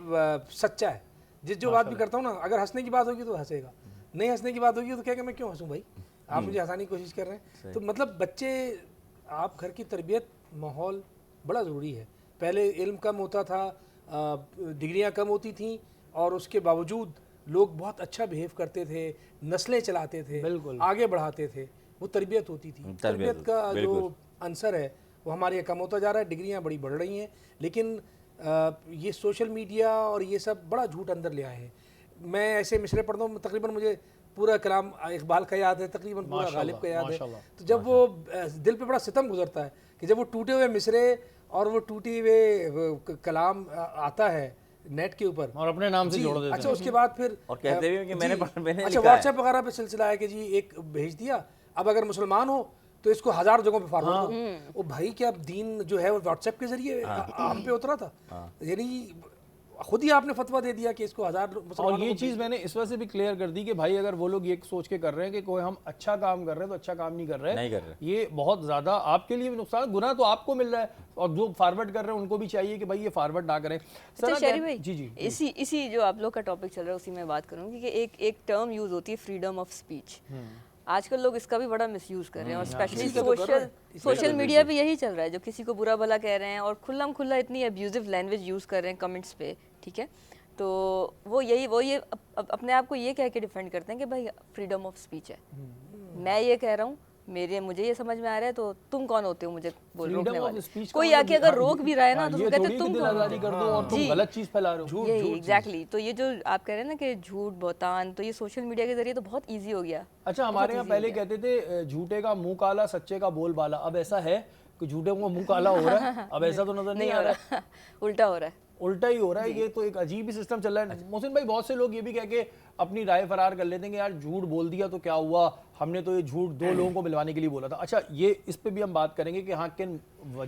सच्चा है, जो बात भी करता हूँ ना, अगर हंसने की बात होगी तो हंसेगा, नहीं हंसने की बात होगी तो क्या मैं क्यों हंसूँ भाई, आप मुझे हंसाने की कोशिश कर रहे हैं। तो मतलब बच्चे, आप घर की तरबियत, माहौल बड़ा ज़रूरी है। पहले इल्म कम होता था, डिग्रियां कम होती थीं, और उसके बावजूद लोग बहुत अच्छा बिहेव करते थे, नस्लें चलाते थे, आगे बढ़ाते थे, वो तरबियत होती थी। तरबियत का जो अंसर है वो हमारे यहाँ कम होता जा रहा है। डिग्रियां बड़ी बढ़ रही हैं, लेकिन ये सोशल मीडिया और ये सब बड़ा झूठ अंदर ले आए हैं। मैं ऐसे मिसरे पढ़ता हूँ, तकरीबन मुझे पूरा कलाम इकबाल का याद है, तकरीबन पूरा गालिब का याद है। तो जब वो दिल पे बड़ा सितम गुजरता है कि जब वो टूटे हुए मिसरे और वो टूटे हुए कलाम आता है नेट के ऊपर और अपने नाम से जोड़ देते हैं। अच्छा उसके बाद फिर और कहते हैं कि मैंने अच्छा व्हाट्सएप वगैरह पे सिलसिला है कि जी एक भेज दिया, अब अगर मुसलमान हो तो इसको 1000 जगहों पे फॉरवर्ड करो। ओ भाई क्या दीन जो है वो व्हाट्सएप के जरिए हम पे उतरा था, यानी खुद ही आपने फतवा दे दिया कि इसको 1000 और ये चीज़ मैंने इस वजह से भी क्लियर कर दी कि भाई अगर वो लोग ये सोच के कर रहे हैं कि कोई हम अच्छा काम कर रहे हैं तो अच्छा काम नहीं कर रहे, नहीं कर रहे। ये बहुत ज़्यादा आपके लिए भी नुकसान, गुनाह तो आपको मिल रहा है और जो फॉरवर्ड कर रहे हैं उनको भी चाहिए कि भाई ये फॉरवर्ड ना करें। अच्छा शहरी भाई, जी जी, इसी जो आप लोग का टॉपिक चल रहा है उसी में बात करूंगी कि एक टर्म यूज होती है फ्रीडम ऑफ स्पीच। आजकल लोग इसका भी बड़ा मिसयूज कर रहे हैं और स्पेशली सोशल मीडिया पे यही चल रहा है, जो किसी को बुरा भला कह रहे हैं और खुल्लम खुल्ला इतनी अब्यूजिव लैंग्वेज यूज कर रहे हैं कमेंट्स पे, ठीक है। तो वो ये अपने आप को ये कह के डिफेंड करते हैं कि भाई फ्रीडम ऑफ स्पीच है, मैं ये कह रहा हूँ, मुझे ये समझ में आ रहा है, तो तुम कौन होते हो मुझे रोकने वाले? कोई आके अगर रोक भी रहा है ना तो कहते हैं तुम कौन हो, और तुम गलत चीज फैला रहे हो। यही एग्जैक्टली। तो ये जो आप कह रहे हैं ना कि झूठ बहतान, तो ये सोशल मीडिया के जरिए तो बहुत ईजी हो गया। अच्छा, हमारे यहाँ पहले कहते थे झूठे का मुंह काला सच्चे का बोल बाला, अब ऐसा है कि झूठे को मुंह काला हो रहा है? अब ऐसा तो नजर नहीं आ रहा है, उल्टा हो रहा है, उल्टा ही हो रहा है। ये तो एक अजीब ही सिस्टम चल रहा है। मोहसिन भाई, बहुत से लोग ये भी कह के अपनी राय फरार कर लेते हैं कि यार झूठ बोल दिया तो क्या हुआ, हमने तो ये झूठ 2 लोगों को मिलवाने के लिए बोला था। अच्छा, ये इस पे भी हम बात करेंगे कि हाँ किन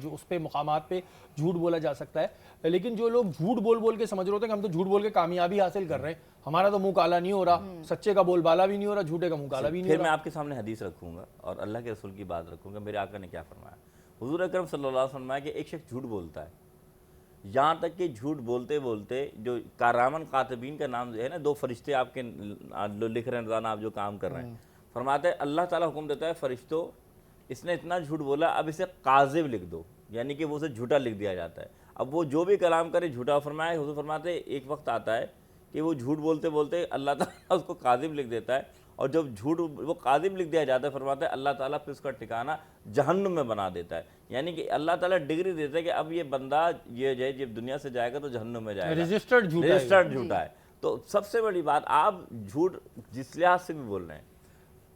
उस पे मुकामात पे झूठ बोला जा सकता है, लेकिन जो लोग झूठ बोल के समझ रहे होते हैं कि हम तो झूठ बोल के कामयाबी हासिल कर रहे हैं, हमारा तो मुंह काला नहीं हो रहा, सच्चे का बोल बाला भी नहीं हो रहा, झूठे का मुंह काला भी नहीं हो फिर रहा। मैं आपके सामने हदीस रखूंगा और अल्लाह के रसूल की बात रखूंगा, मेरे आका ने क्या फरमाया। हुजूर अकरम सल्लल्लाहु अलैहि वसल्लम फरमाया कि एक शख्स झूठ बोलता है, यहाँ तक कि झूठ बोलते बोलते जो कारामन कातिबीन का नाम जो है ना, 2 फरिश्ते आपके लिख रहे हैं रोज़ाना आप जो काम कर रहे हैं, फरमाते हैं अल्लाह ताला हुक्म देता है फरिश्तों, इसने इतना झूठ बोला, अब इसे काज़िब लिख दो, यानी कि वो उसे झूठा लिख दिया जाता है। अब वो जो भी कलाम करे झूठा फरमाए, हुजूर फरमाते एक वक्त आता है कि वो झूठ बोलते बोलते अल्लाह ताला उसको काज़िब लिख देता है, और जब झूठ वो काज़िब लिख दिया जाता है, फरमाते हैं अल्लाह ताला फिर उसका ठिकाना जहन्नुम में बना देता है। यानी कि अल्लाह ताला डिग्री देता है कि अब ये बंदा ये जब दुनिया से जाएगा तो जहन्नुम में जाएगा, रजिस्टर्ड झूठा है। तो सबसे बड़ी बात, आप झूठ जिस लिहाज से भी बोल रहे हैं,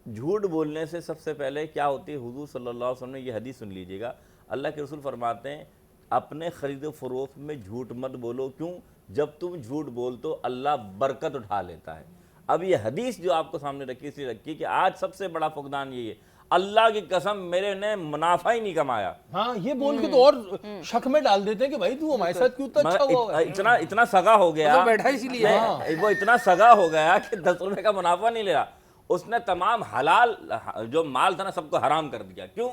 झूठ बोलने से सबसे पहले क्या होती है, हुजूर सल्लल्लाहु अलैहि वसल्लम ने ये हदीस सुन लीजिएगा, अल्लाह के रसूल फरमाते हैं अपने खरीद फरोख्त में झूठ मत बोलो, क्यों? जब तुम झूठ बोल तो अल्लाह बरकत उठा लेता है। अब ये हदीस जो आपको सामने रखी इसलिए रखी कि आज सबसे बड़ा फुकदान ये है, अल्लाह की कसम मेरे ने मुनाफा ही नहीं कमाया। हाँ, ये बोल के तो और शक में डाल देते हैं कि भाई तू हमारे साथ क्यों इतना अच्छा हुआ, इतना सगा हो गया, बैठा इसीलिए वो इतना सगा हो गया कि 10 रुपए का मुनाफा नहीं ले रहा, उसने तमाम हलाल जो माल था ना सबको हराम कर दिया। क्यों?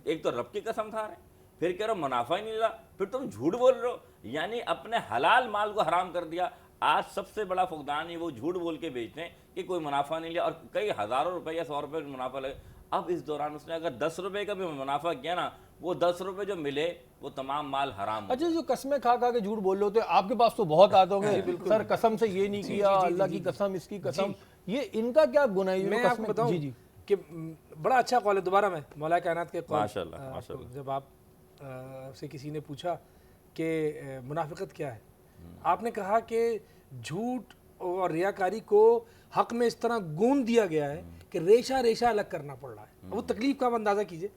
एक तो रब की कसम खा रहे, फिर कह रहे हो मुनाफा ही नहीं रहा, फिर तुम झूठ बोल रहे हो, यानी अपने हलाल माल को हराम कर दिया। आज सबसे बड़ा फुकदान है वो झूठ बोल के बेचते हैं कि कोई मुनाफा नहीं लिया, और कई हज़ारों रुपए या 100 रुपये मुनाफा लगे। अब इस दौरान उसने अगर 10 रुपये का भी मुनाफा किया ना, वो 10 रुपये जो मिले वो तमाम माल हराम। अच्छा, जो कसमें खा के झूठ बोल रहे होते हैं, आपके पास तो बहुत आते होंगे, सर कसम से ये नहीं किया, अल्लाह की कसम, इसकी कसम, ये इनका क्या गुनाह है? मैं आपको बताऊं कि बड़ा अच्छा कॉल है। दोबारा मैं मौला कायनात के कॉल, माशाल्लाह, जब आप से किसी ने पूछा कि मुनाफिकत क्या है, आपने कहा कि झूठ और रियाकारी को हक में इस तरह गूंद दिया गया है कि रेशा रेशा अलग करना पड़ रहा है। वो तकलीफ का आप अंदाज़ा कीजिए,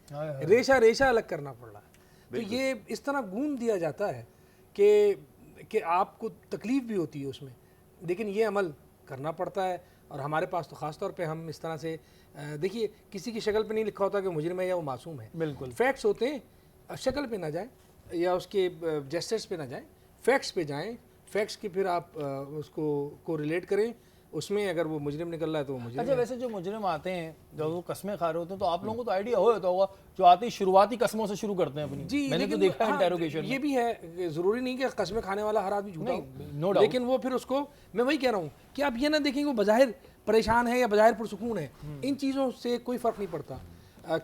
रेशा रेशा अलग करना पड़ रहा है। तो ये इस तरह गूंद दिया जाता है कि आपको तकलीफ भी होती है उसमें, लेकिन ये अमल करना पड़ता है। और हमारे पास तो ख़ास तौर पे हम इस तरह से देखिए, किसी की शक्ल पे नहीं लिखा होता कि मुजरिम है या वो मासूम है। बिल्कुल फैक्ट्स होते हैं, शक्ल पे ना जाएं या उसके जेस्चर्स पे ना जाएं, फैक्ट्स पे जाएं। फैक्ट्स की फिर आप उसको रिलेट करें, उसमें अगर वो मुजरिम निकल रहा है तो वो मुजरिम। अच्छा, वैसे जो मुजरिम आते हैं, जब वो कस्में खा रहे होते हैं, तो आप लोगों को तो आइडिया हो जाता होगा, जो आते ही शुरुआती कस्मों से शुरू करते हैं अपनी। जी, मैंने तो देखा है इंटेरोगेशन में। ये भी है, ज़रूरी नहीं कि कस्में खाने वाला हर आदमी झूठा हो, नो डाउट, लेकिन वो फिर उसको, मैं वही कह रहा हूँ कि आप ये ना देखें वो बज़ाहिर परेशान है या बज़ाहिर पुरसुकून है, इन चीज़ों से कोई फ़र्क नहीं पड़ता।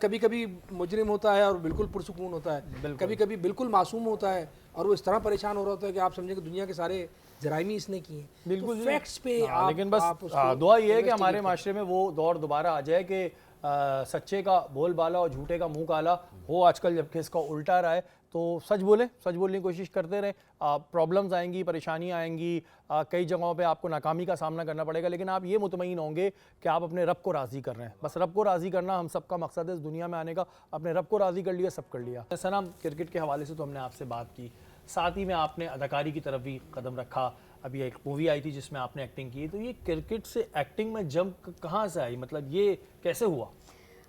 कभी कभी मुजरिम होता है और बिल्कुल पुरसुकून होता है, कभी कभी बिल्कुल मासूम होता है और वो इस तरह परेशान हो रहा होता है कि आप समझें कि दुनिया के सारे जराइमी इसने किए हैं। बिल्कुल तो फैक्ट्स पे लेकिन बस दुआ ये है कि हमारे माशरे में वो दौर दोबारा आ जाए कि सच्चे का बोल बाला और झूठे का मुंह काला हो। आजकल जबकि इसका उल्टा रहा है, तो सच बोलें, सच बोलने की कोशिश करते रहें। प्रॉब्लम्स आएंगी, परेशानियां आएंगी, कई जगहों पे आपको नाकामी का सामना करना पड़ेगा, लेकिन आप ये मुतमईन होंगे कि आप अपने रब को राज़ी कर रहे हैं। बस रब को राज़ी करना हम सबका मकसद है इस दुनिया में आने का। अपने रब को राज़ी कर लिया, सब कर लिया। सनम, क्रिकेट के हवाले से तो हमने आपसे बात की, साथ ही में आपने अदाकारी की तरफ भी कदम रखा। अभी एक मूवी आई थी जिसमें आपने एक्टिंग की, तो ये क्रिकेट से एक्टिंग में जंप कहाँ से आई, मतलब ये कैसे हुआ?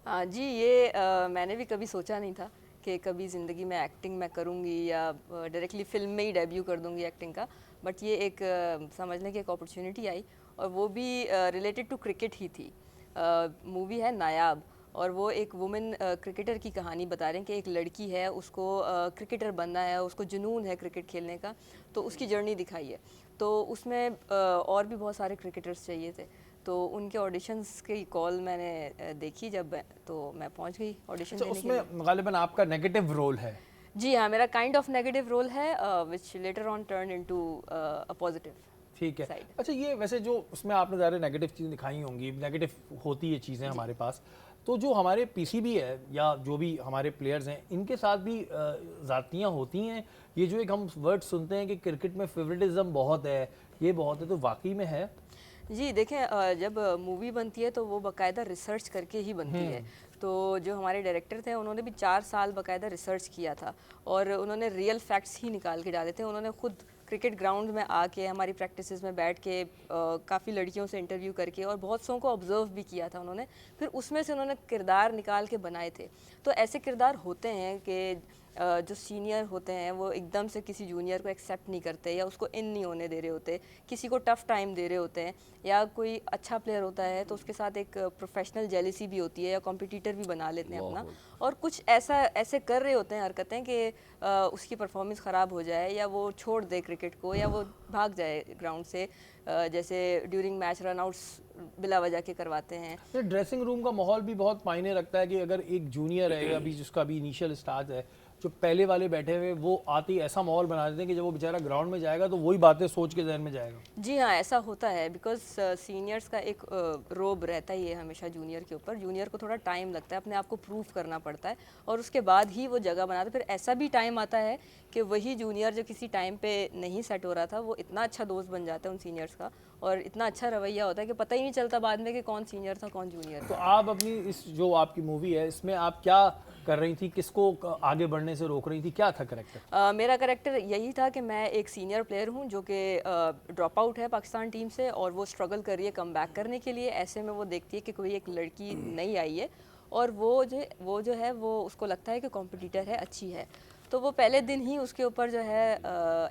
हाँ जी, ये मैंने भी कभी सोचा नहीं था कि कभी ज़िंदगी में एक्टिंग मैं करूँगी या डायरेक्टली फ़िल्म में ही डेब्यू कर दूँगी एक्टिंग का। बट ये एक समझने की एक अपॉर्चुनिटी आई, और वो भी रिलेटेड टू क्रिकेट ही थी। मूवी है नायाब, और वो एक वुमेन क्रिकेटर की कहानी बता रहे हैं कि एक लड़की है, उसको क्रिकेटर बनना है, उसको जुनून है क्रिकेट खेलने का, तो उसकी जर्नी दिखाई है। तो उसमें और भी बहुत सारे क्रिकेटर्स चाहिए थे, तो उनके ऑडिशंस की कॉल मैंने देखी जब, तो मैं पहुंच गई ऑडिशन अच्छा, देने के लिए। उसमें गालिबन आपका नेगेटिव रोल है। जी हाँ, मेरा काइंड ऑफ नेगेटिव रोल है which letter on turn into a positive. ठीक है। Side. अच्छा, ये वैसे जो उसमें आपने ज़्यादा नेगेटिव चीज़ें दिखाई होंगी, नेगेटिव होती है चीज़ें हमारे पास, तो जो हमारे पीसीबी है या जो भी हमारे प्लेयर्स हैं, इनके साथ भी ज़ातियाँ होती हैं। ये जो एक हम वर्ड सुनते हैं कि क्रिकेट में फेवरेटिज्म बहुत है, ये बहुत है, तो वाकई में है? जी देखें, जब मूवी बनती है तो वो बाकायदा रिसर्च करके ही बनती है। तो जो हमारे डायरेक्टर थे उन्होंने भी 4 साल बाकायदा रिसर्च किया था, और उन्होंने रियल फैक्ट्स ही निकाल के डाले थे। उन्होंने खुद क्रिकेट ग्राउंड में आके हमारी प्रैक्टिसेस में बैठ के काफ़ी लड़कियों से इंटरव्यू करके और बहुत सौ को ऑब्जर्व भी किया था उन्होंने। फिर उसमें से उन्होंने किरदार निकाल के बनाए थे। तो ऐसे किरदार होते हैं कि जो सीनियर होते हैं वो एकदम से किसी जूनियर को एक्सेप्ट नहीं करते, या उसको इन नहीं होने दे रहे होते, किसी को टफ टाइम दे रहे होते हैं, या कोई अच्छा प्लेयर होता है तो उसके साथ एक प्रोफेशनल जेलिसी भी होती है, या कॉम्पिटिटर भी बना लेते हैं अपना, और कुछ ऐसे कर रहे होते हैं हरकतें कि उसकी परफॉर्मेंस ख़राब हो जाए, या वो छोड़ दे क्रिकेट को, या वो भाग जाए ग्राउंड से। जैसे ड्यूरिंग मैच रनआउट्स बिला वजह के करवाते हैं। ये ड्रेसिंग रूम का माहौल भी बहुत मायने रखता है कि अगर एक जूनियर है, अभी जिसका अभी इनिशियल स्टार्ट है, जो पहले वाले बैठे हुए, वो आते ही ऐसा माहौल बना देते हैं कि जब वो बेचारा ग्राउंड में जाएगा तो वही बातें सोच के जहन में जाएगा। जी हाँ, ऐसा होता है, बिकॉज सीनियर्स का एक रोब रहता ही है हमेशा जूनियर के ऊपर। जूनियर को थोड़ा टाइम लगता है, अपने आप को प्रूव करना पड़ता है, और उसके बाद ही वो जगह बनाता है। फिर ऐसा भी टाइम आता है कि वही जूनियर जो किसी टाइम पे नहीं सेट हो रहा था, वो इतना अच्छा दोस्त बन जाता है उन सीनियर्स का, और इतना अच्छा रवैया होता है कि पता ही नहीं चलता बाद में कि कौन सीनियर था कौन जूनियर था। तो आप अपनी इस जो आपकी मूवी है, इसमें आप क्या कर रही थी, किसको आगे बढ़ने से रोक रही थी, क्या था करेक्टर? मेरा करेक्टर यही था कि मैं एक सीनियर प्लेयर हूँ जो कि ड्रॉप आउट है पाकिस्तान टीम से, और वो स्ट्रगल कर रही है कम बैक करने के लिए। ऐसे में वो देखती है कि कोई एक लड़की नई आई है, और वो जो है वो उसको लगता है कि कॉम्पिटिटर है, अच्छी है, तो वो पहले दिन ही उसके ऊपर जो है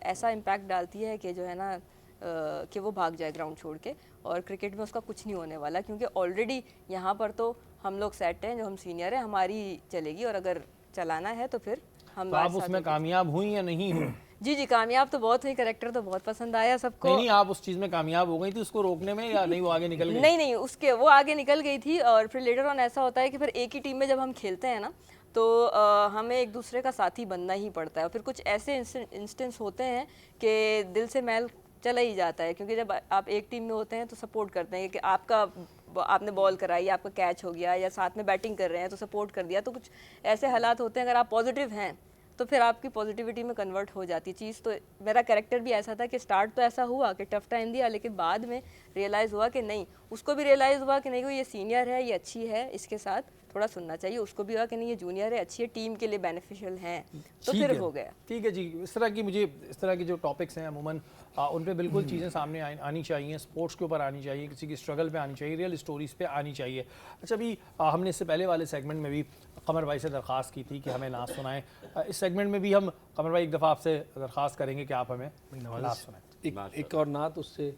ऐसा इम्पैक्ट डालती है कि जो है ना कि वो भाग जाए ग्राउंड छोड़ के, और क्रिकेट में उसका कुछ नहीं होने वाला, क्योंकि ऑलरेडी यहाँ पर तो हम लोग सेट हैं, जो हम सीनियर हैं हमारी चलेगी, और अगर चलाना है तो फिर हम तो आप उसमें कामयाब हुई या नहीं हुई? जी जी, कामयाब तो बहुत हुई, करेक्टर तो बहुत पसंद आया सबको। नहीं, आप उस चीज़ में कामयाब हो गई थी उसको रोकने में, या नहीं वो आगे निकल गई? नहीं, उसके वो आगे निकल गई थी, और फिर लेटर ऑन ऐसा होता है कि फिर एक ही टीम में जब हम खेलते हैं ना, तो हमें एक दूसरे का साथी बनना ही पड़ता है। और फिर कुछ ऐसे इंस्टेंस होते हैं कि दिल से मैल चला ही जाता है, क्योंकि जब आप एक टीम में होते हैं तो सपोर्ट करते हैं कि आपने बॉल कराई, आपका कैच हो गया, या साथ में बैटिंग कर रहे हैं तो सपोर्ट कर दिया। तो कुछ ऐसे हालात होते हैं, अगर आप पॉजिटिव हैं तो फिर आपकी पॉजिटिविटी में कन्वर्ट हो जाती है चीज़। तो मेरा कैरेक्टर भी ऐसा था कि स्टार्ट तो ऐसा हुआ कि टफ टाइम दिया, लेकिन बाद में रियलाइज़ हुआ कि नहीं, उसको भी रियलाइज़ हुआ कि नहीं, ये सीनियर है, ये अच्छी है, इसके साथ थोड़ा सुनना चाहिए। उसको भी हुआ कि नहीं, ये जूनियर है, अच्छी है, टीम के लिए बेनिफिशियल है, तो फिर हो गया। ठीक है जी। इस तरह की जो टॉपिक्स हैं अमूमन उन पे बिल्कुल चीज़ें सामने आनी चाहिए, स्पोर्ट्स के ऊपर आनी चाहिए, किसी की स्ट्रगल पे आनी चाहिए, रियल स्टोरीज़ पे आनी चाहिए। अच्छा, अभी हमने इससे पहले वाले सेगमेंट में भी कमर भाई से दरख्वास्त की थी कि हमें नात सुनाएं। इस सेगमेंट में भी हम कमर भाई एक दफ़ा आपसे दरख्वास्त करेंगे कि आप हमें नात सुनाएं। एक और नात, उससे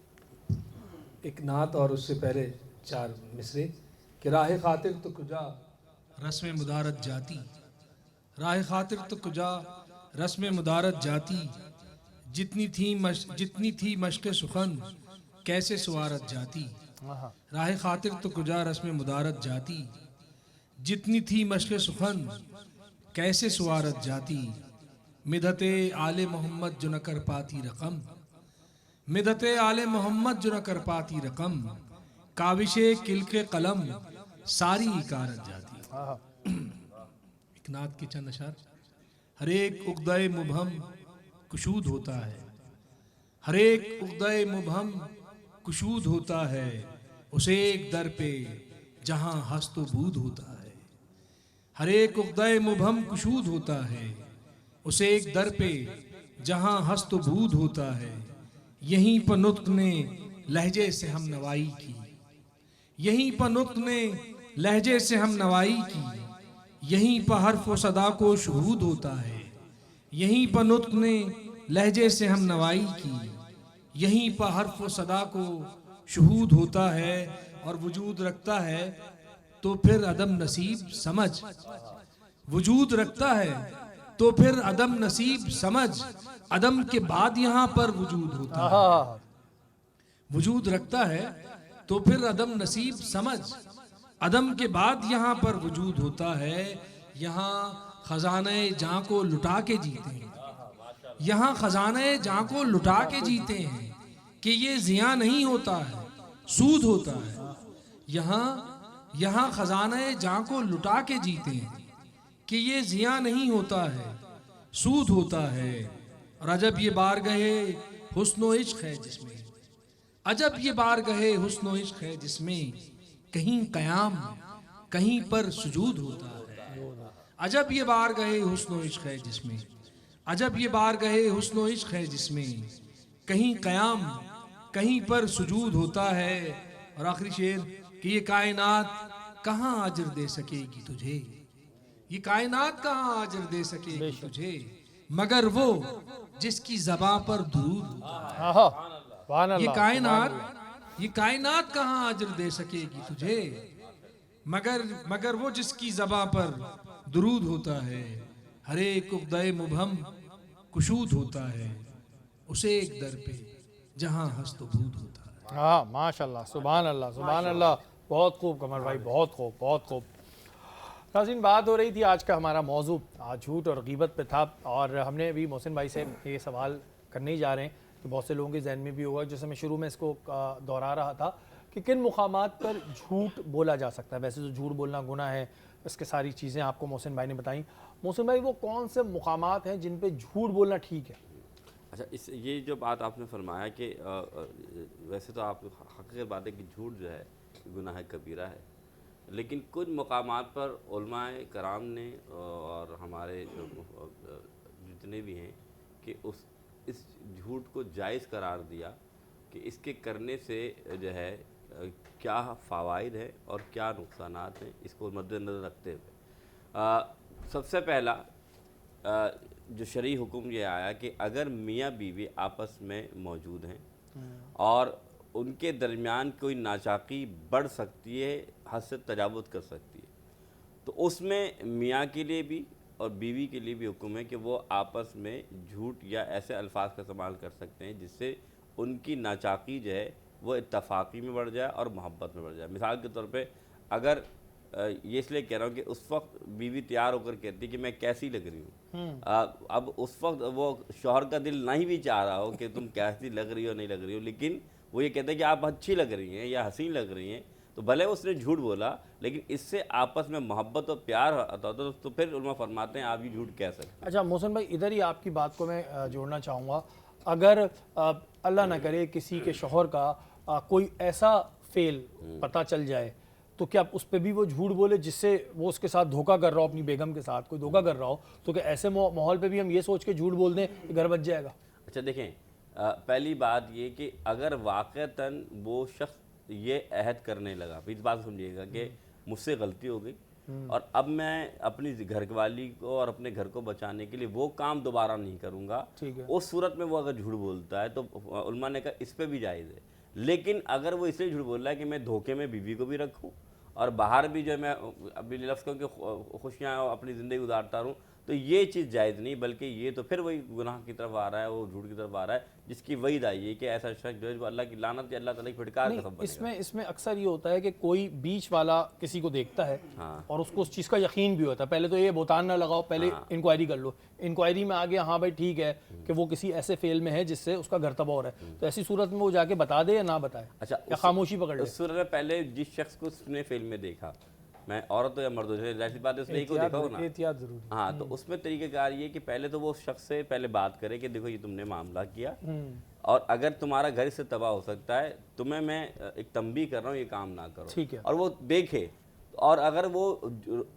एक नात और उससे पहले 4 मिसरे कि राह खातिर तो कुजा रस्म मुदारत जाती, राह खातिर तो कुजा रस्म मुदारत जाती, जितनी थी मश्क सुखन कैसे सुवारत जाती। राह खातिर तो कुजा रस्म मुदारत जाती, जितनी थी मश्क सुखन कैसे सुवारत जाती। मिदते आले मोहम्मद जो न कर पाती रकम, मिदते आले मोहम्मद जो न कर पाती रकम, काविशे किलके कलम सारी इकारत जाती। एक नात के चंद अशार। हर एक उक़्दे मुबहम कुशूद होता है, हर एक उक़्दे मुबहम कुशूद होता है, उसे एक दर पे जहां हस्त बूद होता है। हर एक उक़्दे मुबहम कुशूद होता है, उसे एक दर पे जहां हस्त बूद होता है। यहीं पर नुत्क़ ने लहजे से हम नवाई की, यहीं पर नुत्क़ ने लहजे से हम नवाई की, यहीं पर हर्फ व सदा को शुहूद होता है। यहीं पर नुत्क ने लहजे से हम नवाई की, यहीं पर हर्फ व सदा को शुहूद होता है। और वजूद रखता है तो फिर अदम नसीब समझ, वजूद रखता है तो फिर अदम नसीब समझ, अदम के बाद यहाँ पर वजूद होता है। हाँ, वजूद रखता है तो फिर अदम नसीब समझ, अदम के बाद यहाँ पर वजूद होता है। यहाँ खजाने जां को लुटा के जीते हैं, यहाँ खजाने जां को लुटा के जीते हैं कि ये जिया नहीं होता है, सूद होता है। यहाँ खजाने जां को लुटा के जीते हैं कि ये जिया नहीं होता है, सूद होता है। और अजब ये बारगहे हुस्नो इश्क है जिसमें, अजब ये बारगहे हुस्नो इश्क है जिसमें कहीं कयाम कहीं पर सुजूद होता है। अजब ये बारगहे हुस्नो इश्क है जिसमें, अजब ये बारगहे हुस्नो इश्क है जिसमें कहीं कयाम कहीं पर सुजूद होता है। और आखिरी शेर कि ये कायनात कहाँ अजर दे सकेगी तुझे, ये कायनात कहाँ अजर दे सकेगी तुझे, मगर वो जिसकी ज़बां पर दुरूद होता है। ये कायनात कहाँ अजर दे सकेगी तुझे, मगर वो जिसकी ज़बां पर दुरूद होता है। हर एक उक़्दे मुबहम कुशूद होता है, उसे एक दर पे जहाँ हस्त बूद होता है। हाँ, माशाल्लाह, सुभान अल्लाह, सुभान अल्लाह। बहुत खूब कमर भाई, बहुत खूब, बहुत खूब। नाज़रीन, बात हो रही थी आज का हमारा मौजू आज झूठ और ग़ीबत पे था, और हमने अभी मोहसिन भाई से ये सवाल करने ही जा रहे हैं कि बहुत से लोगों के जहन में भी होगा, जैसे मैं शुरू में इसको दोहरा रहा था कि किन मुकामात पर झूठ बोला जा सकता है। वैसे तो झूठ बोलना गुनाह है, इसके सारी चीज़ें आपको मोहसिन भाई ने बताई। मोहसिन भाई, वो कौन से मुकामात हैं जिन पर झूठ बोलना ठीक है? अच्छा, ये जो बात आपने फरमाया कि वैसे तो आप हकीकत बात है कि झूठ जो है गुनाह कबीरा है, लेकिन कुछ मकामात पर उलमाए कराम ने और हमारे जितने भी हैं कि इस झूठ को जायज़ करार दिया कि इसके करने से जो है क्या फ़वाइद है और क्या नुकसानात हैं, इसको मद्देनज़र रखते हुए सबसे पहला जो शरई हुक्म ये आया कि अगर मियाँ बीवी आपस में मौजूद हैं और उनके दरमियान कोई नाचाकी बढ़ सकती है, हद से तजावुज़ कर सकती है, तो उसमें मियाँ के लिए भी और बीवी के लिए भी हुक्म है कि वो आपस में झूठ या ऐसे अल्फाज का इस्तेमाल कर सकते हैं जिससे उनकी नाचाकी जो है वो इत्तफाक़ी में बढ़ जाए और मोहब्बत में बढ़ जाए। मिसाल के तौर पे अगर ये इसलिए कह रहा हूँ कि उस वक्त बीवी तैयार होकर कहती है कि मैं कैसी लग रही हूँ, अब उस वक्त वो शौहर का दिल नहीं भी चाह रहा हो कि तुम कैसी लग रही हो नहीं लग रही हो, लेकिन वो ये कहते हैं कि आप अच्छी लग रही हैं या हसीन लग रही हैं, तो भले उसने झूठ बोला लेकिन इससे आपस में मोहब्बत और प्यार आता हो तो फिर उलमा फरमाते हैं आप ये झूठ कह सकते हैं। अच्छा मोहसिन भाई, इधर ही आपकी बात को मैं जोड़ना चाहूँगा। अगर अल्लाह ना करे किसी के शौहर का कोई ऐसा फेल पता चल जाए, तो क्या उस पर भी वो झूठ बोले जिससे वो उसके साथ धोखा कर रहा हो, अपनी बेगम के साथ कोई धोखा कर रहा हो, तो क्या ऐसे माहौल पे भी हम ये सोच के झूठ बोल दें कि घर बच जाएगा? अच्छा देखें, पहली बात ये कि अगर वाक़तन वो शख्स ये अहद करने लगा, इस बात समझिएगा कि मुझसे गलती हो गई और अब मैं अपनी घरवाली को और अपने घर को बचाने के लिए वो काम दोबारा नहीं करूँगा, उस सूरत में वो अगर झूठ बोलता है तो उलमा ने कहा इस पर भी जायज़ है। लेकिन अगर वो इसलिए झूठ बोल रहा है कि मैं धोखे में बीवी को भी रखूँ और बाहर भी जो मैं अभी लफ्ज़ कहूँ कि खुशियाँ अपनी ज़िंदगी गुजारता रहूँ, तो ये चीज़ जायज़ नहीं, बल्कि ये तो फिर वही गुनाह की तरफ आ रहा है, वो झूठ की तरफ आ रहा है, जिसकी वईद आई है कि ऐसा शख्स जो है वो अल्लाह की लानत या अल्लाह ताला की फिटकार का सबब बनेगा। इसमें अक्सर ये होता है कि कोई बीच वाला किसी को देखता है और उसको उस चीज़ का यकीन भी होता है। पहले तो ये बोतान ना लगाओ, पहले इंक्वायरी कर लो, इंक्वायरी में आ गया हाँ भाई ठीक है कि वो किसी ऐसे फेल में है जिससे उसका घर तबाह हो रहा है, तो ऐसी सूरत में वो जाके बता दे या ना बताए, अच्छा या खामोशी पकड़ ले। उस सूरत में पहले जिस शख्स को उसने फेल में देखा, मैं औरत हो या मर्द हो, जाहिर बात है उसने एक को देखा हो ना, एहतियात जरूरी। हाँ, तो उसमें तरीक़ेकार ये कि पहले तो वो शख्स से पहले बात करे कि देखो ये तुमने मामला किया और अगर तुम्हारा घर इससे तबाह हो सकता है, तुम्हें मैं एक तंबीह कर रहा हूँ ये काम ना करो, ठीक है। और वो देखे, और अगर वो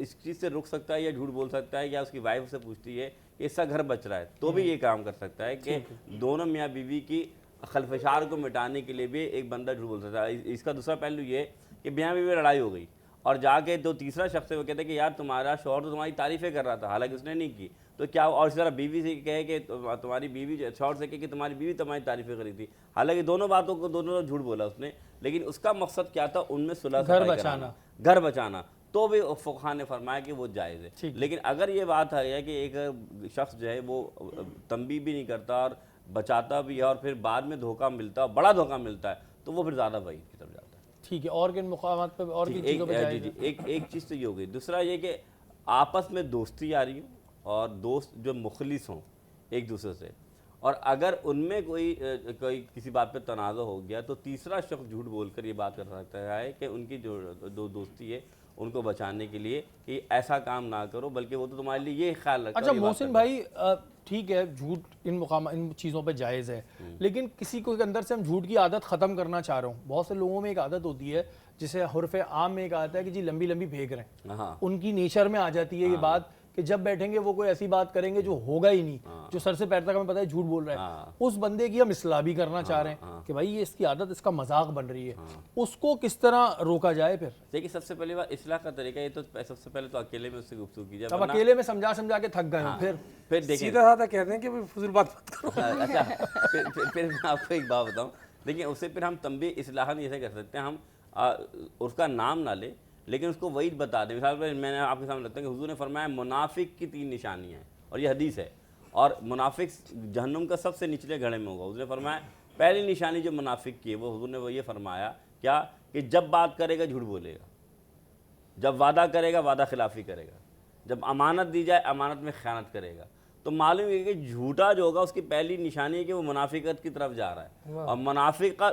इस चीज़ से रुक सकता है या झूठ बोल सकता है या उसकी वाइफ उससे पूछती है कि इसका घर बच रहा है, तो भी ये काम कर सकता है कि दोनों मियाँ बीवी की खलफशार को मिटाने के लिए भी एक बंदा झूठ बोल सकता है। इसका दूसरा पहलू ये कि मियाँ बीवी में लड़ाई हो गई और जाके जो तीसरा शख्स है वो कहता है कि यार तुम्हारा शौहर तो तुम्हारी तारीफ़ें कर रहा था, हालांकि उसने नहीं की, तो क्या? और इस तरह बीवी से कहे कि तुम्हारी बीवी, शौहर से कहे कि तुम्हारी बीवी तुम्हारी तारीफ़ें करी थी, हालांकि दोनों बातों को दोनों झूठ बोला उसने, लेकिन उसका मकसद क्या था? उनमें सुलह सफाई कराना, घर बचाना, तो भी फुक़हा ने फरमाया कि वो जायज़ है। लेकिन अगर ये बात है कि एक शख्स जो है वो तंबीह भी नहीं करता और बचाता भी है और फिर बाद में धोखा मिलता है, बड़ा धोखा मिलता है, तो वो फिर ज़्यादा वही की तरफ जाता है। ठीक है, और किन मुकामात पे और किन चीज़ों पे जायज़ है? एक चीज़ तो ये हो गई। दूसरा ये कि आपस में दोस्ती आ रही हो और दोस्त जो मुखलिस हों एक दूसरे से, और अगर उनमें कोई किसी बात पे तनाज़ा हो गया तो तीसरा शख्स झूठ बोलकर ये बात कर सकता है कि उनकी जो दोस्ती है उनको बचाने के लिए कि ऐसा काम ना करो, बल्कि वो तो तुम्हारे लिए ये ख्याल रखता है। अच्छा मोहसिन भाई, ठीक है झूठ इन चीज़ों पे जायज़ है, लेकिन किसी को के अंदर से हम झूठ की आदत ख़त्म करना चाह रहा हूँ। बहुत से लोगों में एक आदत होती है जिसे हुर्फ़ आम में एक आदत है कि जी लंबी लंबी फेंक रहे हैं, हाँ, उनकी नेचर में आ जाती है ये बात कि जब बैठेंगे वो कोई ऐसी बात करेंगे जो होगा ही नहीं, जो सर से पैर तक हमें पता है झूठ बोल रहा है, उस बंदे की हम इस्लाह भी करना चाह रहे हैं कि भाई ये इसकी आदत, इसका मजाक बन रही है, उसको किस तरह रोका जाए? फिर देखिए सबसे पहले बात इस्लाह का तरीका ये तो सबसे पहले तो अकेले में उससे गुफ्तगू कीजिए। अब अकेले में समझा समझा के थक गए हो, फिर देखिए सीधा साधा कहते हैं कि भाई फजूल बात मत करो। अच्छा, फिर मैं आपको एक बात बताऊं। देखिए उससे फिर हम तंबीह इस्लाह नहीं ऐसे कर सकते, हम उसका नाम ना ले लेकिन उसको वही बता दें। मिसाल पर मैंने आपके सामने रखता हूँ कि हुजूर ने फरमाया मुनाफिक की 3 निशानियाँ हैं, और ये हदीस है, और मुनाफिक जहन्नुम का सबसे निचले घड़े में होगा। हुजूर ने फरमाया पहली निशानी जो मुनाफिक की है वो हुजूर ने वो ये फरमाया क्या कि जब बात करेगा झूठ बोलेगा, जब वादा करेगा वादा खिलाफ़ी करेगा, जब अमानत दी जाए अमानत में ख़यानत करेगा। तो मालूम है कि झूठा जो होगा उसकी पहली निशानी है कि वो मुनाफिकत की तरफ जा रहा है, और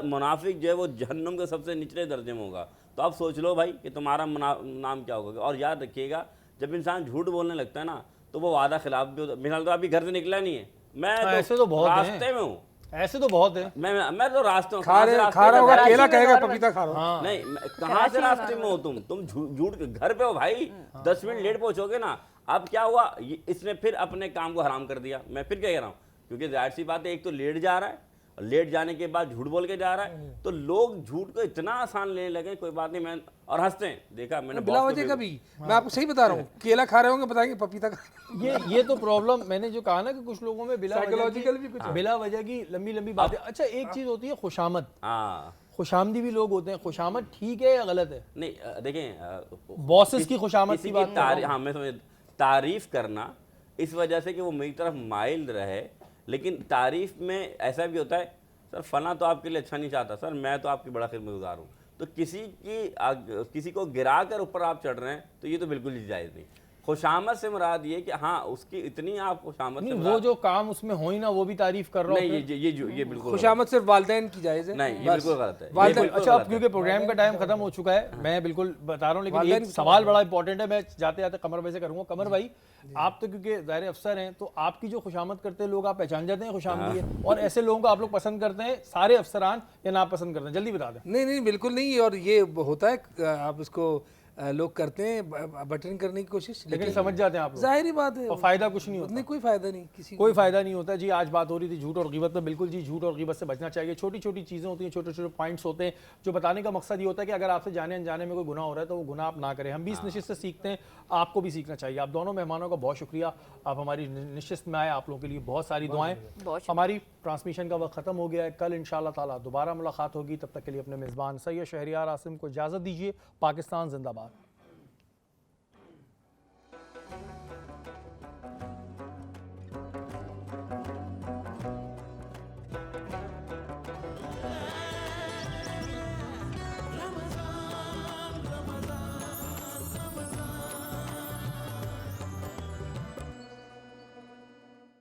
मुनाफिक जो है वो जहन्नुम के सबसे निचले दर्जे में होगा। तो आप सोच लो भाई कि तुम्हारा नाम क्या होगा। और याद रखिएगा जब इंसान झूठ बोलने लगता है ना तो वो वादा खिलाफ भी होता है। मिसाल तो अभी घर से निकला नहीं है, मैं तो ऐसे तो बहुत रास्ते में हूँ, ऐसे तो बहुत है, मैं तो रास्ते में खा रहा होगा, केला कहेगा पपीता खा रहा हूँ। नहीं, कहाँ से रास्ते में हो तुम झूठ के घर पे हो भाई, 10 मिनट लेट पहुंचोगे ना। अब क्या हुआ, इसने फिर अपने काम को हराम कर दिया। मैं फिर क्या कह रहा हूँ, क्योंकि जाहिर सी बात है एक तो लेट जा रहा है और लेट जाने के बाद झूठ बोल के जा रहा है, तो लोग झूठ को इतना आसान लेने लगे, कोई बात नहीं, मैं और हंसते हैं। देखा मैंने बिला वजह का भी, मैं आपको सही बता रहा हूँ, केला खा रहे होंगे बताएंगे पपीता खा। ये तो प्रॉब्लम मैंने जो कहा ना कि कुछ लोगों में Psychological भी कुछ बिला वजह की लंबी लंबी बातें। अच्छा एक चीज़ होती है खुशामद, खुशामदी भी लोग होते हैं, खुशामद ठीक है या गलत है? नहीं देखें, बॉसेस की खुशामद की बात, हाँ मैं समझ, तारीफ करना इस वजह से कि वो मेरी तरफ माइल रहे, लेकिन तारीफ में ऐसा भी होता है सर फला तो आपके लिए अच्छा नहीं चाहता, सर मैं तो आपकी बड़ा खिदमतगार हूँ, तो किसी को गिरा कर ऊपर आप चढ़ रहे हैं तो ये तो बिल्कुल ही जायज़ नहीं। खुशामद से मुराद ये कि हाँ उसकी इतनी आप खुशामद से वो जो काम उसमें हो ही ना वो भी तारीफ कर रहा हूँ। नहीं ये बिल्कुल खुशामद सिर्फ वालिदैन की जायज़ है, नहीं, ये बिल्कुल गलत है। अच्छा अब क्योंकि प्रोग्राम का टाइम खत्म हो चुका है, मैं बिल्कुल बता रहा हूँ, लेकिन एक सवाल बड़ा इंपॉर्टेंट है, मैं जाते जाते कमर भाई से करूँगा। कमर भाई आप तो क्योंकि ज़ाहिर अफसर हैं तो आपकी जो खुशामद करते हैं लोग आप पहचान जाते हैं खुशामदी है, और ऐसे लोगों को आप लोग पसंद करते हैं सारे अफसरान या ना पसंद करते हैं? जल्दी बता दें। नहीं बिल्कुल नहीं, और ये होता है आप इसको लोग करते हैं बटरिंग करने की कोशिश, लेकिन समझ जाते हैं आप लोग, जाहिर ही बात है, और फायदा कुछ नहीं होता। नहीं कोई फायदा नहीं, किसी कोई फायदा नहीं होता जी। आज बात हो रही थी झूठ और गिबत में, बिल्कुल जी झूठ और गिबत से बचना चाहिए। छोटी छोटी चीज़ें होती हैं, छोटे छोटे पॉइंट्स होते हैं जो बताने का मकसद ये होता है कि अगर आपसे जाने अनजाने में कोई गुनाह हो रहा है तो वो गुनाह आप ना करें। हम भी इस नशिस्त से सीखते हैं, आपको भी सीखना चाहिए। आप दोनों मेहमानों का बहुत शुक्रिया, आप हमारी नशिस्त में आए, आप लोगों के लिए बहुत सारी दुआएं। हमारी ट्रांसमिशन का वक्त ख़त्म हो गया है, कल इंशाअल्लाह ताला दोबारा मुलाकात होगी। तब तक के लिए अपने मेज़बान सैयद शहरियार आसिम को इजाज़त दीजिए। पाकिस्तान जिंदाबाद।